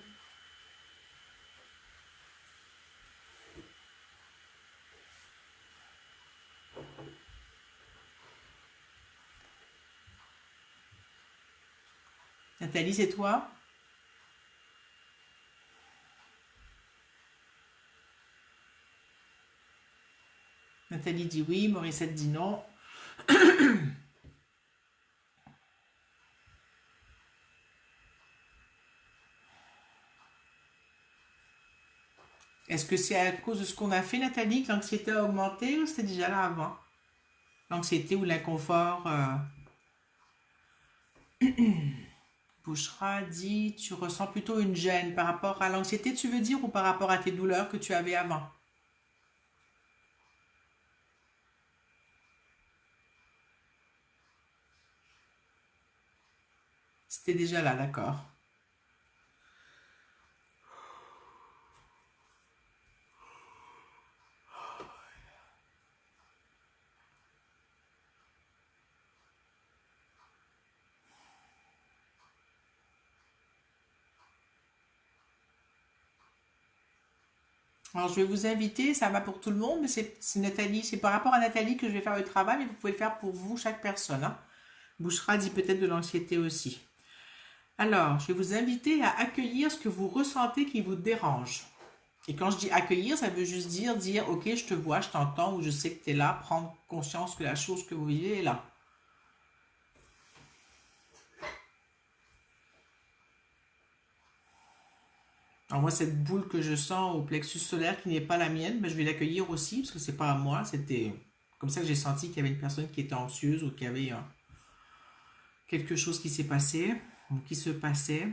A: Nathalie, c'est toi? Nathalie dit oui, Morissette dit non. Est-ce que c'est à cause de ce qu'on a fait, Nathalie, que l'anxiété a augmenté ou c'était déjà là avant? L'anxiété ou l'inconfort Bouchera dit, tu ressens plutôt une gêne par rapport à l'anxiété, tu veux dire, ou par rapport à tes douleurs que tu avais avant? C'était déjà là, d'accord. Alors, je vais vous inviter, ça va pour tout le monde, mais c'est Nathalie, c'est par rapport à Nathalie que je vais faire le travail, mais vous pouvez le faire pour vous, chaque personne, hein. Bouchera dit peut-être de l'anxiété aussi. Alors, je vais vous inviter à accueillir ce que vous ressentez qui vous dérange. Et quand je dis accueillir, ça veut juste dire, ok, je te vois, je t'entends, ou je sais que tu es là, prendre conscience que la chose que vous vivez est là. Alors moi, cette boule que je sens au plexus solaire qui n'est pas la mienne, ben, je vais l'accueillir aussi, parce que c'est pas à moi, c'était comme ça que j'ai senti qu'il y avait une personne qui était anxieuse ou qu'il y avait quelque chose qui s'est passé, ou qui se passait.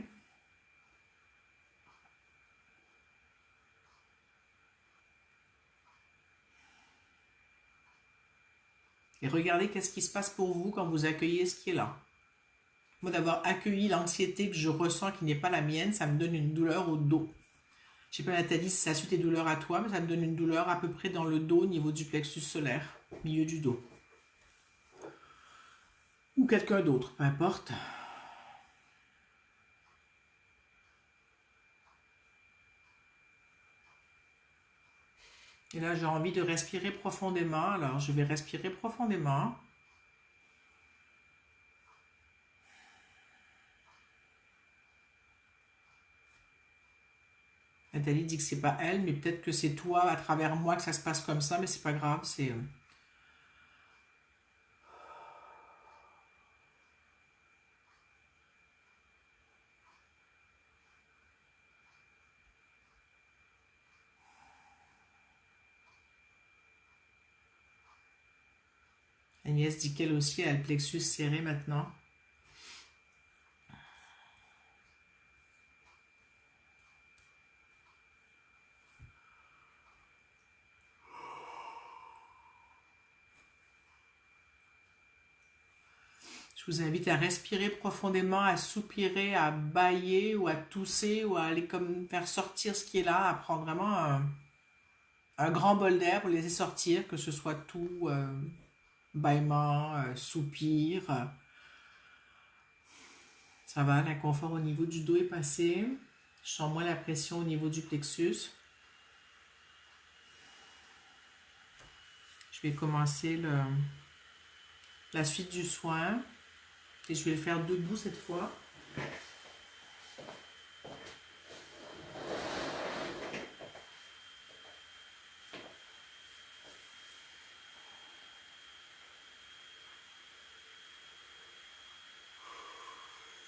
A: Et regardez qu'est-ce qui se passe pour vous quand vous accueillez ce qui est là. Moi, d'avoir accueilli l'anxiété que je ressens qui n'est pas la mienne, ça me donne une douleur au dos. Je sais pas, Nathalie, si ça suit tes douleurs à toi, mais ça me donne une douleur à peu près dans le dos, au niveau du plexus solaire, milieu du dos. Ou quelqu'un d'autre, peu importe. Et là, j'ai envie de respirer profondément. Alors, je vais respirer profondément. Nathalie dit que c'est pas elle, mais peut-être que c'est toi, à travers moi, que ça se passe comme ça, mais c'est pas grave. C'est Agnès dit qu'elle aussi a le plexus serré maintenant. Je vous invite à respirer profondément, à soupirer, à bâiller ou à tousser ou à aller comme faire sortir ce qui est là, à prendre vraiment un grand bol d'air pour laisser sortir, que ce soit tout bâillement, soupir. Ça va, l'inconfort au niveau du dos est passé. Je sens moins la pression au niveau du plexus. Je vais commencer la suite du soin. Et je vais le faire debout cette fois.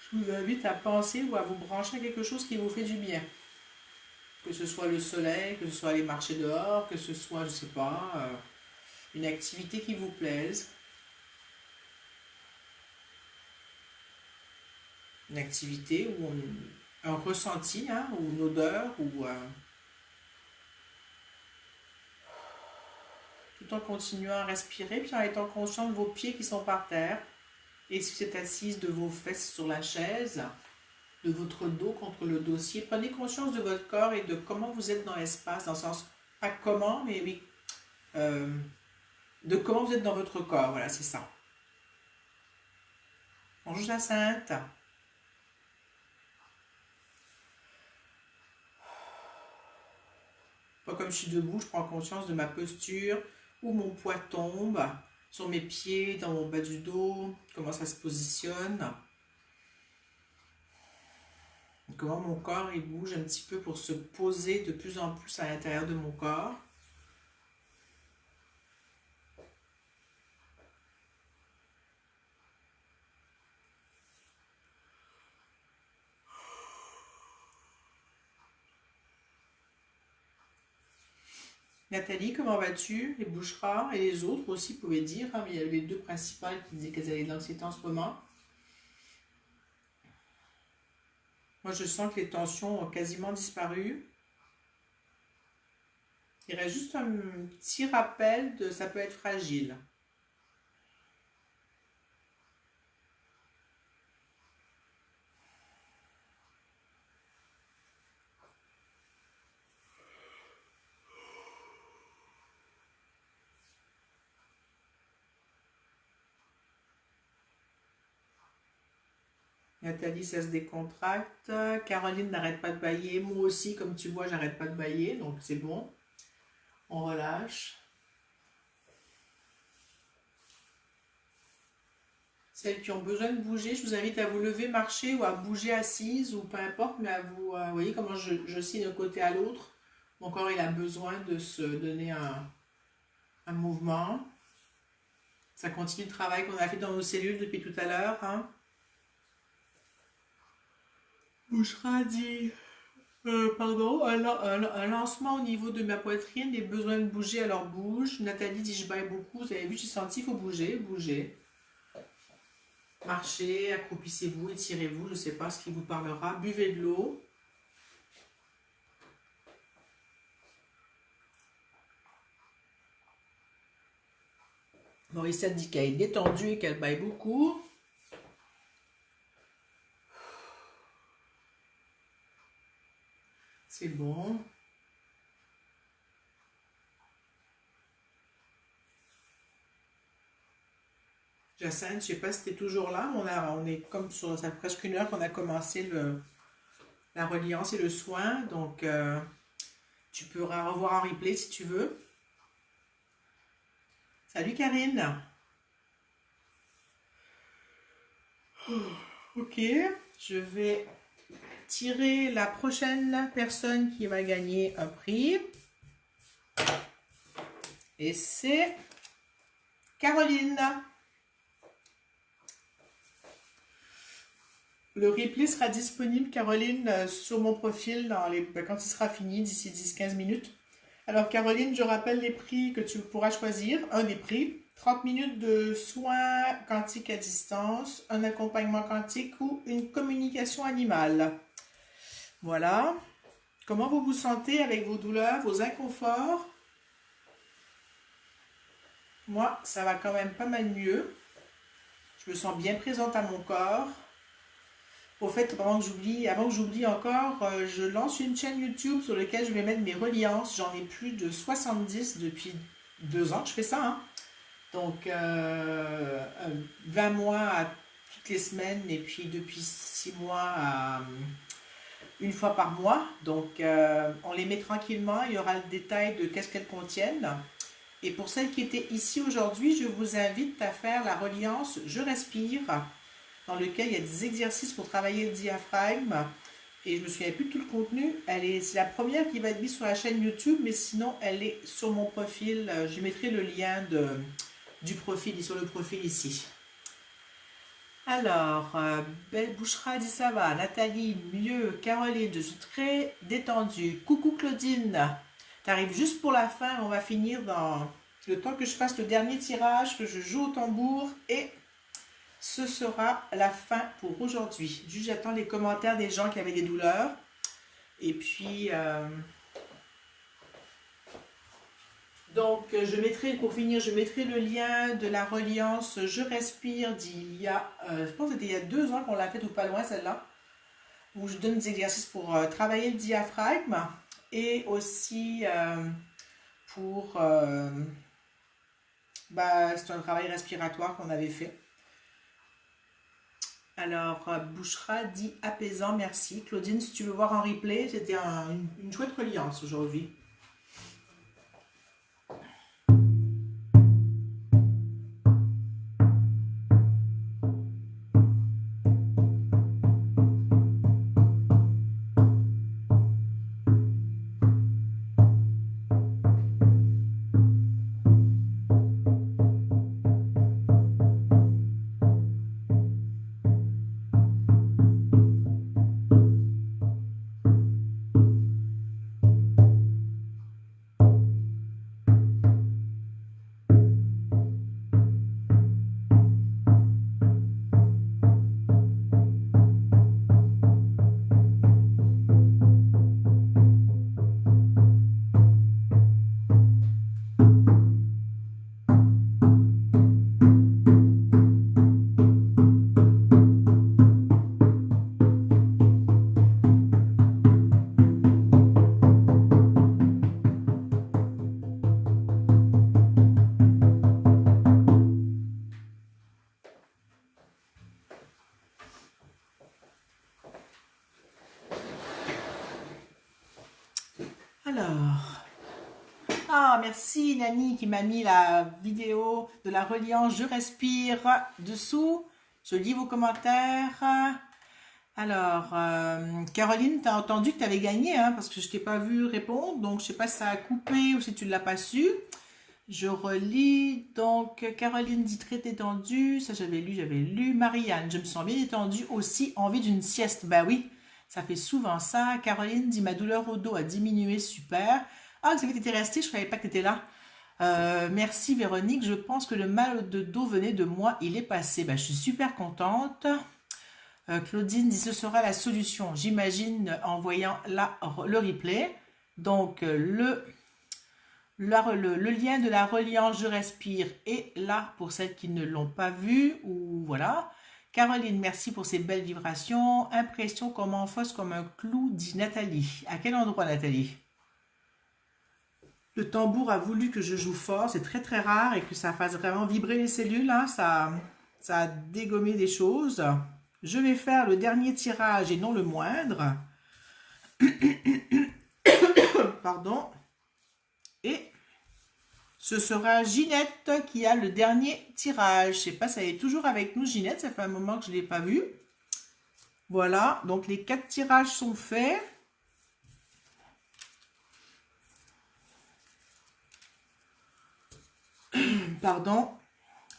A: Je vous invite à penser ou à vous brancher à quelque chose qui vous fait du bien. Que ce soit le soleil, que ce soit aller marcher dehors, que ce soit, je sais pas, une activité qui vous plaise. une activité ou un ressenti, hein, ou une odeur, ou tout en continuant à respirer, puis en étant conscient de vos pieds qui sont par terre. Et si vous êtes assise, de vos fesses sur la chaise, de votre dos contre le dossier. Prenez conscience de votre corps et de comment vous êtes dans l'espace, dans le sens, pas comment, mais oui, euh, de comment vous êtes dans votre corps. Voilà, c'est ça. Bonjour Jacinthe. Moi, comme je suis debout, je prends conscience de ma posture, où mon poids tombe, sur mes pieds, dans mon bas du dos, comment ça se positionne, comment mon corps il bouge un petit peu pour se poser de plus en plus à l'intérieur de mon corps. Nathalie, comment vas-tu? Les Boucheras et les autres aussi pouvaient dire, hein, mais il y avait les deux principales qui disaient qu'elles avaient de l'anxiété en ce moment. Moi, je sens que les tensions ont quasiment disparu. Il reste juste un petit rappel de ça peut être fragile. Nathalie, ça se décontracte. Caroline n'arrête pas de bailler. Moi aussi, comme tu vois, j'arrête pas de bailler. Donc, c'est bon. On relâche. Celles qui ont besoin de bouger, je vous invite à vous lever, marcher ou à bouger assise ou peu importe, mais à vous, vous voyez comment je signe d'un côté à l'autre. Mon corps, il a besoin de se donner un mouvement. Ça continue le travail qu'on a fait dans nos cellules depuis tout à l'heure. Hein. Bouchera dit, pardon, un lancement au niveau de ma poitrine, des besoins de bouger, alors bouge. Nathalie dit, je baille beaucoup, vous avez vu, j'ai senti, il faut bouger, bouger. Marchez, accroupissez-vous, étirez-vous, je ne sais pas ce qui vous parlera. Buvez de l'eau. Mauricette dit qu'elle est détendue et qu'elle baille beaucoup. C'est bon. Jacinthe, je ne sais pas si tu es toujours là, mais on est comme sur ça fait presque une heure qu'on a commencé la reliance et le soin. Donc, tu pourras revoir en replay si tu veux. Salut Karine. Ok, je vais tirer la prochaine personne qui va gagner un prix. Et c'est Caroline. Le replay sera disponible, Caroline, sur mon profil quand il sera fini, d'ici 10-15 minutes. Alors, Caroline, je rappelle les prix que tu pourras choisir. Un des prix, 30 minutes de soins quantiques à distance, un accompagnement quantique ou une communication animale. Voilà. Comment vous vous sentez avec vos douleurs, vos inconforts? Moi, ça va quand même pas mal mieux. Je me sens bien présente à mon corps. Au fait, avant que j'oublie encore, je lance une chaîne YouTube sur laquelle je vais mettre mes reliances. J'en ai plus de 70 depuis 2 ans que je fais ça. Hein. Donc, 20 mois à toutes les semaines et puis depuis 6 mois à une fois par mois. Donc, on les met tranquillement. Il y aura le détail de qu'est-ce qu'elles contiennent. Et pour celles qui étaient ici aujourd'hui, je vous invite à faire la reliance Je respire, dans lequel il y a des exercices pour travailler le diaphragme. Et je ne me souviens plus de tout le contenu. C'est la première qui va être mise sur la chaîne YouTube, mais sinon, elle est sur mon profil. Je mettrai le lien du profil, sur le profil ici. Alors, Belle Bouchera dit ça va. Nathalie, mieux. Caroline, je suis très détendue. Coucou Claudine. T'arrives juste pour la fin. On va finir dans le temps que je fasse le dernier tirage, que je joue au tambour et ce sera la fin pour aujourd'hui. Juste j'attends les commentaires des gens qui avaient des douleurs. Et puis, donc je mettrai, pour finir, je mettrai le lien de la reliance Je respire d'il y a, je pense que c'était il y a 2 ans qu'on l'a fait ou pas loin celle-là, où je donne des exercices pour travailler le diaphragme et aussi pour, c'est un travail respiratoire qu'on avait fait. Alors, Bouchra dit apaisant, merci. Claudine, si tu veux voir en replay, c'était une chouette reliance aujourd'hui. Alors, merci Nani qui m'a mis la vidéo de la reliance Je respire dessous. Je lis vos commentaires. Alors, Caroline, tu as entendu que tu avais gagné, hein, parce que je t'ai pas vu répondre, donc je sais pas si ça a coupé ou si tu ne l'as pas su. Je relis, donc Caroline dit très détendue, ça j'avais lu. Marianne, je me sens bien détendue aussi, envie d'une sieste. Bah oui, ça fait souvent ça. Caroline dit ma douleur au dos a diminué, super. Ah, Xavier, t'étais restée, je savais pas que t'étais là. Merci Véronique, je pense que le mal de dos venait de moi, il est passé. Bah, je suis super contente. Claudine dit ce sera la solution, j'imagine, en voyant le replay. Donc, le lien de la reliance Je respire est là pour celles qui ne l'ont pas vu. Ou voilà. Caroline, merci pour ces belles vibrations. Impression comme en fausse comme un clou, dit Nathalie. À quel endroit, Nathalie? Le tambour a voulu que je joue fort, c'est très très rare, et que ça fasse vraiment vibrer les cellules, hein. Ça a dégommé des choses. Je vais faire le dernier tirage et non le moindre. Pardon. Et ce sera Ginette qui a le dernier tirage. Je sais pas si elle est toujours avec nous, Ginette. Ça fait un moment que je ne l'ai pas vue. Voilà, donc les 4 tirages sont faits. Pardon.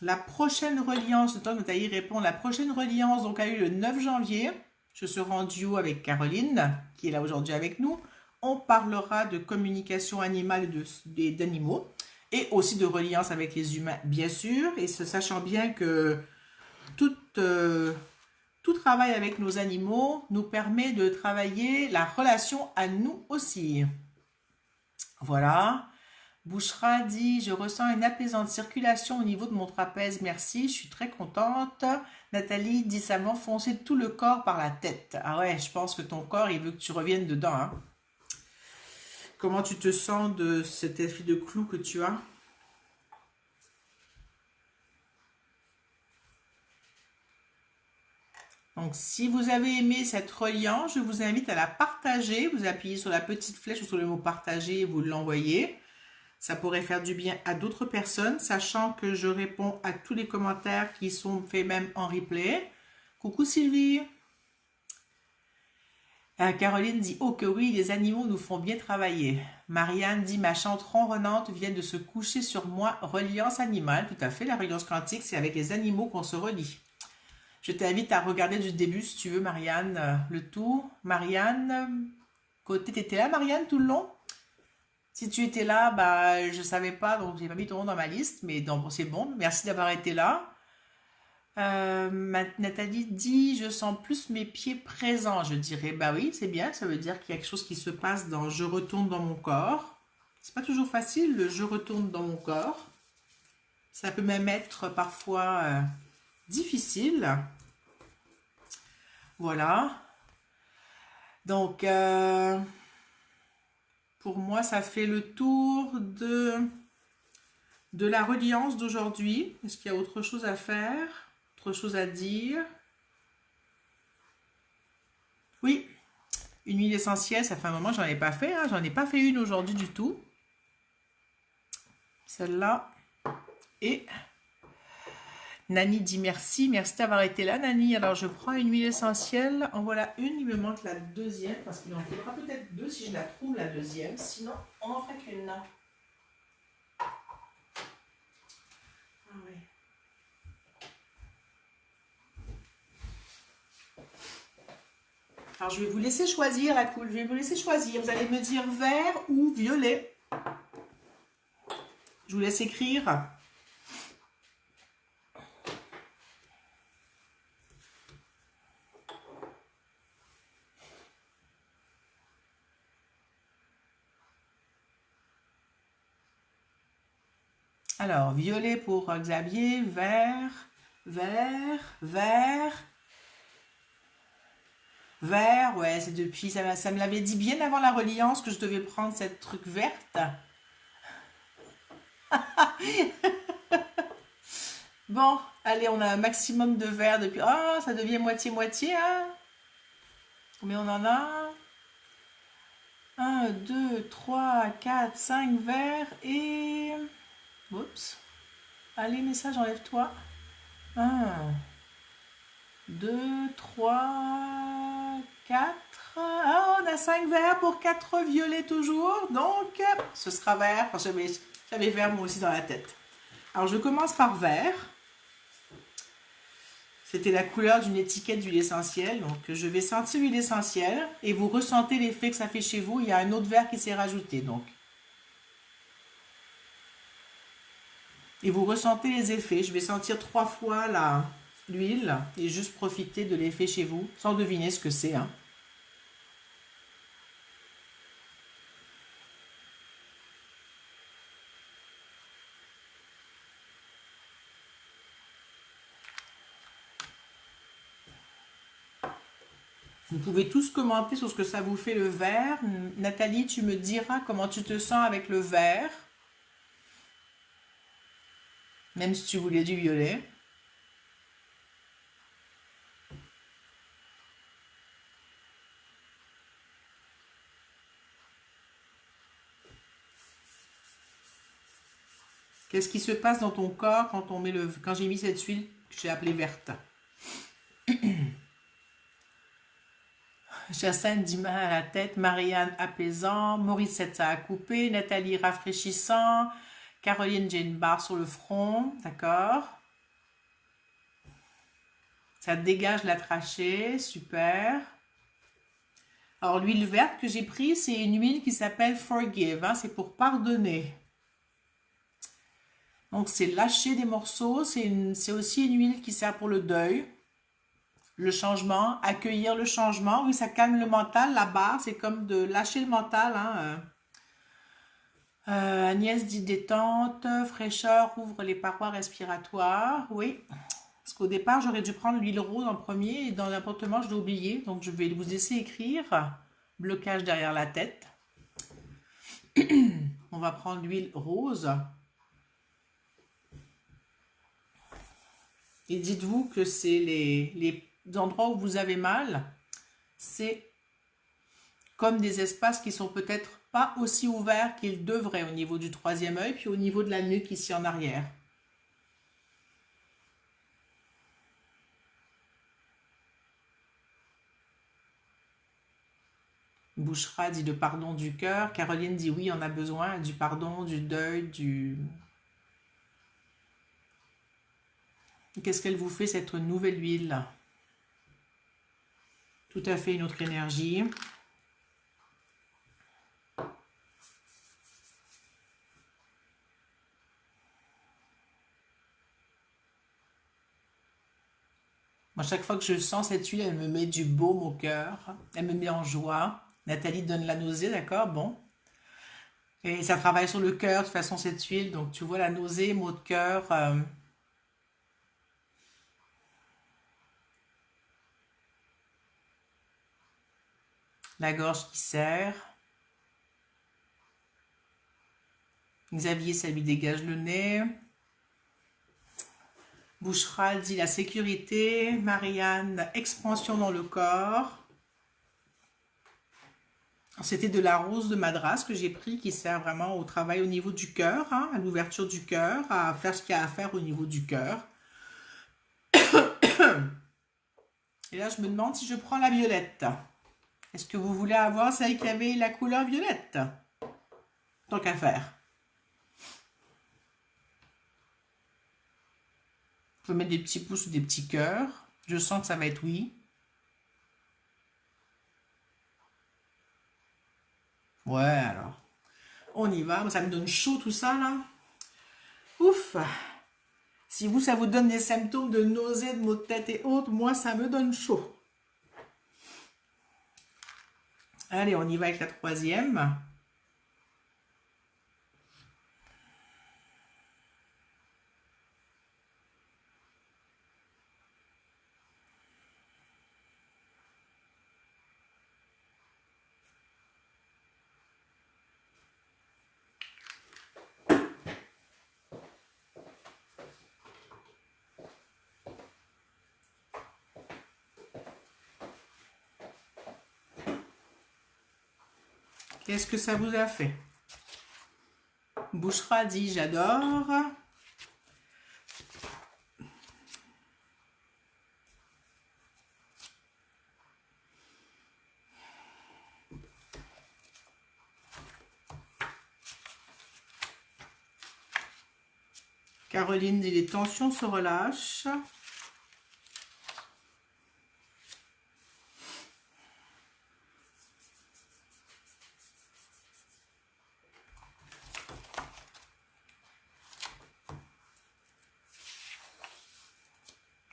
A: La prochaine reliance, le temps que Nathalie répond, la prochaine reliance donc, a eu le 9 janvier. Je serai en duo avec Caroline, qui est là aujourd'hui avec nous. On parlera de communication animale et d'animaux, et aussi de reliance avec les humains, bien sûr, et sachant bien que tout travail avec nos animaux nous permet de travailler la relation à nous aussi. Voilà. Bouchra dit, je ressens une apaisante circulation au niveau de mon trapèze, merci, je suis très contente. Nathalie dit, ça m'a enfoncé tout le corps par la tête. Ah ouais, je pense que ton corps, il veut que tu reviennes dedans, hein. Comment tu te sens de cet effet de clou que tu as? Donc, si vous avez aimé cette reliance, je vous invite à la partager. Vous appuyez sur la petite flèche ou sur le mot partager et vous l'envoyez. Ça pourrait faire du bien à d'autres personnes, sachant que je réponds à tous les commentaires qui sont faits même en replay. Coucou Sylvie. Caroline dit, oh que oui, les animaux nous font bien travailler. Marianne dit, ma chante ronronnante vient de se coucher sur moi. Reliance animale, tout à fait, la reliance quantique, c'est avec les animaux qu'on se relie. Je t'invite à regarder du début si tu veux, Marianne, le tout. Marianne, côté, t'étais là, Marianne, tout le long? Si tu étais là, bah, je savais pas, donc j'ai pas mis ton nom dans ma liste, mais c'est bon. Merci d'avoir été là. Nathalie dit, je sens plus mes pieds présents. Je dirais, bah oui, c'est bien. Ça veut dire qu'il y a quelque chose qui se passe dans je retourne dans mon corps. C'est pas toujours facile, le je retourne dans mon corps. Ça peut même être parfois difficile. Voilà. Donc, pour moi, ça fait le tour de la reliance d'aujourd'hui. Est-ce qu'il y a autre chose à faire? Autre chose à dire? Oui, une huile essentielle, ça fait un moment que j'en ai pas fait. Hein. J'en ai pas fait une aujourd'hui du tout. Celle-là. Et Nani dit merci. Merci d'avoir été là, Nani. Alors, je prends une huile essentielle. En voilà une. Il me manque la deuxième parce qu'il en faudra peut-être deux si je la trouve, la deuxième. Sinon, on n'en fera qu'une. Ah oui. Alors, je vais vous laisser choisir, la cool. Je vais vous laisser choisir. Vous allez me dire vert ou violet. Je vous laisse écrire. Alors, violet pour Xavier, vert, vert, vert, vert. Ouais, c'est depuis, ça me l'avait dit bien avant la reliance que je devais prendre cette truc verte. Bon, allez, on a un maximum de vert depuis... Oh, ça devient moitié-moitié, hein? Combien on en a? 1, 2, 3, 4, 5 verts et... Oups. Allez, message, enlève-toi. 1, 2, 3, 4. Ah, on a 5 verts pour 4 violets toujours. Donc, ce sera vert. Parce que j'avais vert moi aussi dans la tête. Alors, je commence par vert. C'était la couleur d'une étiquette d'huile essentielle. Donc, je vais sentir l'huile essentielle. Et vous ressentez l'effet que ça fait chez vous. Il y a un autre vert qui s'est rajouté. Donc, et vous ressentez les effets. Je vais sentir 3 fois l'huile et juste profiter de l'effet chez vous, sans deviner ce que c'est. Hein. Vous pouvez tous commenter sur ce que ça vous fait le vert. Nathalie, tu me diras comment tu te sens avec le vert. Même si tu voulais du violet. Qu'est-ce qui se passe dans ton corps quand on met quand j'ai mis cette huile que j'ai appelée verte? Jacinthe dit mal à la tête, Marianne apaisant, Mauricette ça a coupé, Nathalie rafraîchissant, Caroline j'ai une barre sur le front, d'accord. Ça dégage la trachée, super. Alors l'huile verte que j'ai prise, c'est une huile qui s'appelle Forgive, hein, c'est pour pardonner. Donc c'est lâcher des morceaux, c'est aussi une huile qui sert pour le deuil. Le changement, accueillir le changement. Oui, ça calme le mental. La barre, c'est comme de lâcher le mental. Hein. Agnès dit détente, fraîcheur, ouvre les parois respiratoires. Oui, parce qu'au départ, j'aurais dû prendre l'huile rose en premier et dans l'appartement, je l'ai oublié. Donc, je vais vous laisser écrire. Blocage derrière la tête. On va prendre l'huile rose. Et dites-vous que c'est les endroits où vous avez mal, c'est comme des espaces qui sont peut-être pas aussi ouverts qu'ils devraient au niveau du troisième œil, puis au niveau de la nuque ici en arrière. Bouchera dit le pardon du cœur. Caroline dit oui, on a besoin du pardon, du deuil, du... Qu'est-ce qu'elle vous fait cette nouvelle huile? Tout à fait une autre énergie. Moi, chaque fois que je sens cette huile, elle me met du baume au cœur. Elle me met en joie. Nathalie donne la nausée, d'accord? Bon. Et ça travaille sur le cœur, de toute façon, cette huile. Donc, tu vois la nausée, maux de cœur, la gorge qui serre. Xavier, ça lui dégage le nez. Bouchra dit la sécurité. Marianne, expansion dans le corps. C'était de la rose de Madras que j'ai pris qui sert vraiment au travail au niveau du cœur, hein, à l'ouverture du cœur, à faire ce qu'il y a à faire au niveau du cœur. Et là, je me demande si je prends la violette. Est-ce que vous voulez avoir celle qui avait la couleur violette? Tant qu'à faire. Vous pouvez mettre des petits pouces ou des petits cœurs. Je sens que ça va être oui. Ouais, alors. On y va. Ça me donne chaud tout ça, là. Ouf. Si vous, ça vous donne des symptômes de nausée, de maux de tête et autres, moi, ça me donne chaud. Allez, on y va avec la troisième. Qu'est-ce que ça vous a fait? Bouchra dit j'adore. Caroline dit les tensions se relâchent.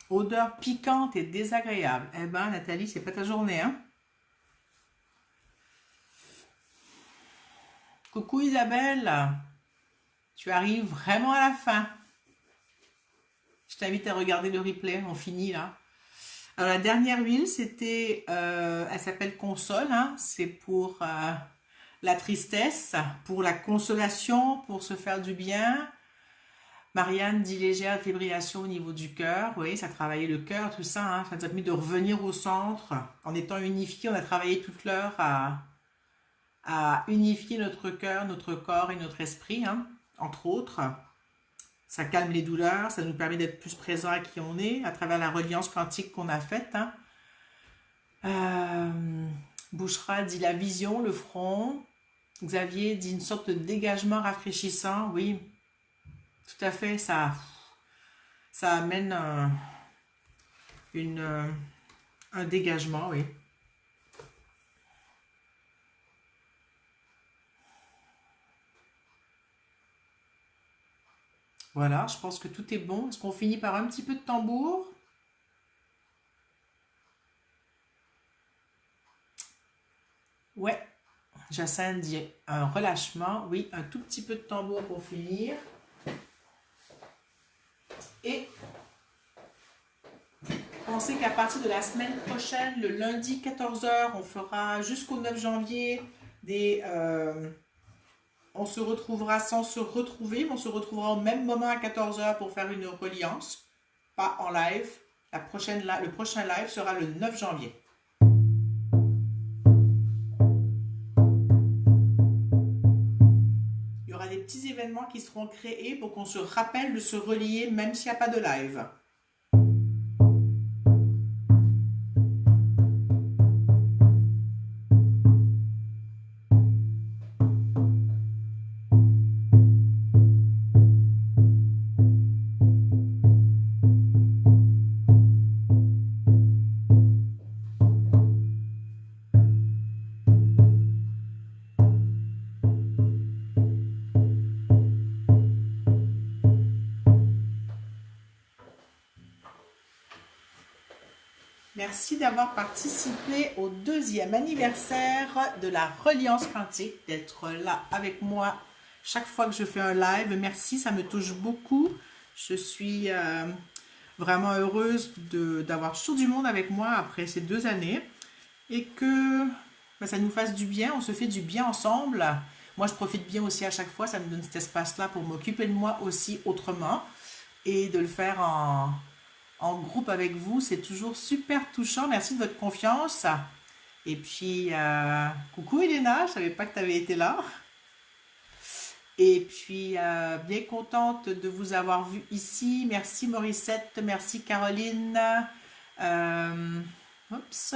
A: Odeur piquante et désagréable. Eh ben, Nathalie, c'est pas ta journée, hein? Coucou Isabelle, tu arrives vraiment à la fin. Je t'invite à regarder le replay, on finit là. Alors la dernière huile, c'était, elle s'appelle Console, hein, c'est pour la tristesse, pour la consolation, pour se faire du bien. Marianne dit légère fibrillation au niveau du cœur, oui, ça travaillait le cœur, tout ça, hein, ça nous a permis de revenir au centre. En étant unifié, on a travaillé toute l'heure à unifier notre cœur, notre corps et notre esprit, hein, entre autres. Ça calme les douleurs, ça nous permet d'être plus présents à qui on est, à travers la reliance quantique qu'on a faite. Hein. Bouchra dit la vision, le front. Xavier dit une sorte de dégagement rafraîchissant. Oui, tout à fait, ça amène un dégagement, oui. Voilà, je pense que tout est bon. Est-ce qu'on finit par un petit peu de tambour? Ouais, Jacinthe dit un relâchement. Oui, un tout petit peu de tambour pour finir. Et pensez qu'à partir de la semaine prochaine, le lundi 14 h, on fera jusqu'au 9 janvier on se retrouvera sans se retrouver, mais on se retrouvera au même moment à 14 h pour faire une reliance, pas en live. Le prochain live sera le 9 janvier. Il y aura des petits événements qui seront créés pour qu'on se rappelle de se relier même s'il n'y a pas de live. Merci d'avoir participé au 2e anniversaire de la Reliance quantique, d'être là avec moi chaque fois que je fais un live. Merci, ça me touche beaucoup. Je suis vraiment heureuse d'avoir toujours du monde avec moi après ces 2 années et que ça nous fasse du bien, on se fait du bien ensemble. Moi, je profite bien aussi à chaque fois, ça me donne cet espace-là pour m'occuper de moi aussi autrement et de le faire en groupe avec vous. C'est toujours super touchant. Merci de votre confiance. Et puis, coucou Elena, je ne savais pas que tu avais été là. Et puis, bien contente de vous avoir vu ici. Merci Morissette, merci Caroline. Oups.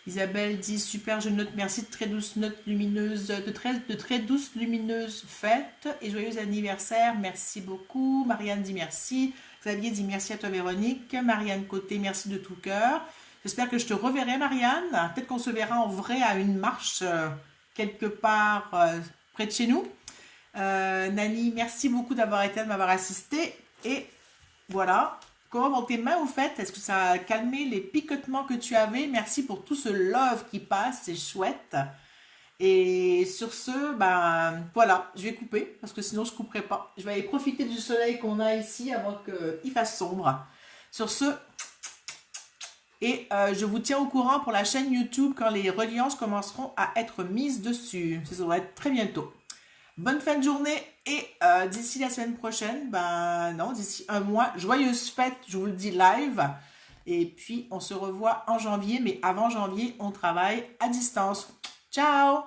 A: Isabelle dit super, je note, merci de très douces notes lumineuses, de très douces lumineuses fêtes et joyeux anniversaire, merci beaucoup. Marianne dit merci. Xavier dit merci à toi Véronique. Marianne Côté, merci de tout cœur. J'espère que je te reverrai Marianne. Peut-être qu'on se verra en vrai à une marche quelque part près de chez nous. Nani, merci beaucoup d'avoir été, de m'avoir assisté. Et voilà. Comment vont tes mains au fait? Est-ce que ça a calmé les picotements que tu avais? Merci pour tout ce love qui passe, c'est chouette. Et sur ce, ben voilà, je vais couper parce que sinon je ne couperai pas. Je vais aller profiter du soleil qu'on a ici avant qu'il fasse sombre. Sur ce, et je vous tiens au courant pour la chaîne YouTube quand les reliances commenceront à être mises dessus. Ça va être très bientôt. Bonne fin de journée et d'ici la semaine prochaine, ben non, d'ici un mois, joyeuses fêtes, je vous le dis live. Et puis, on se revoit en janvier, mais avant janvier, on travaille à distance. Ciao!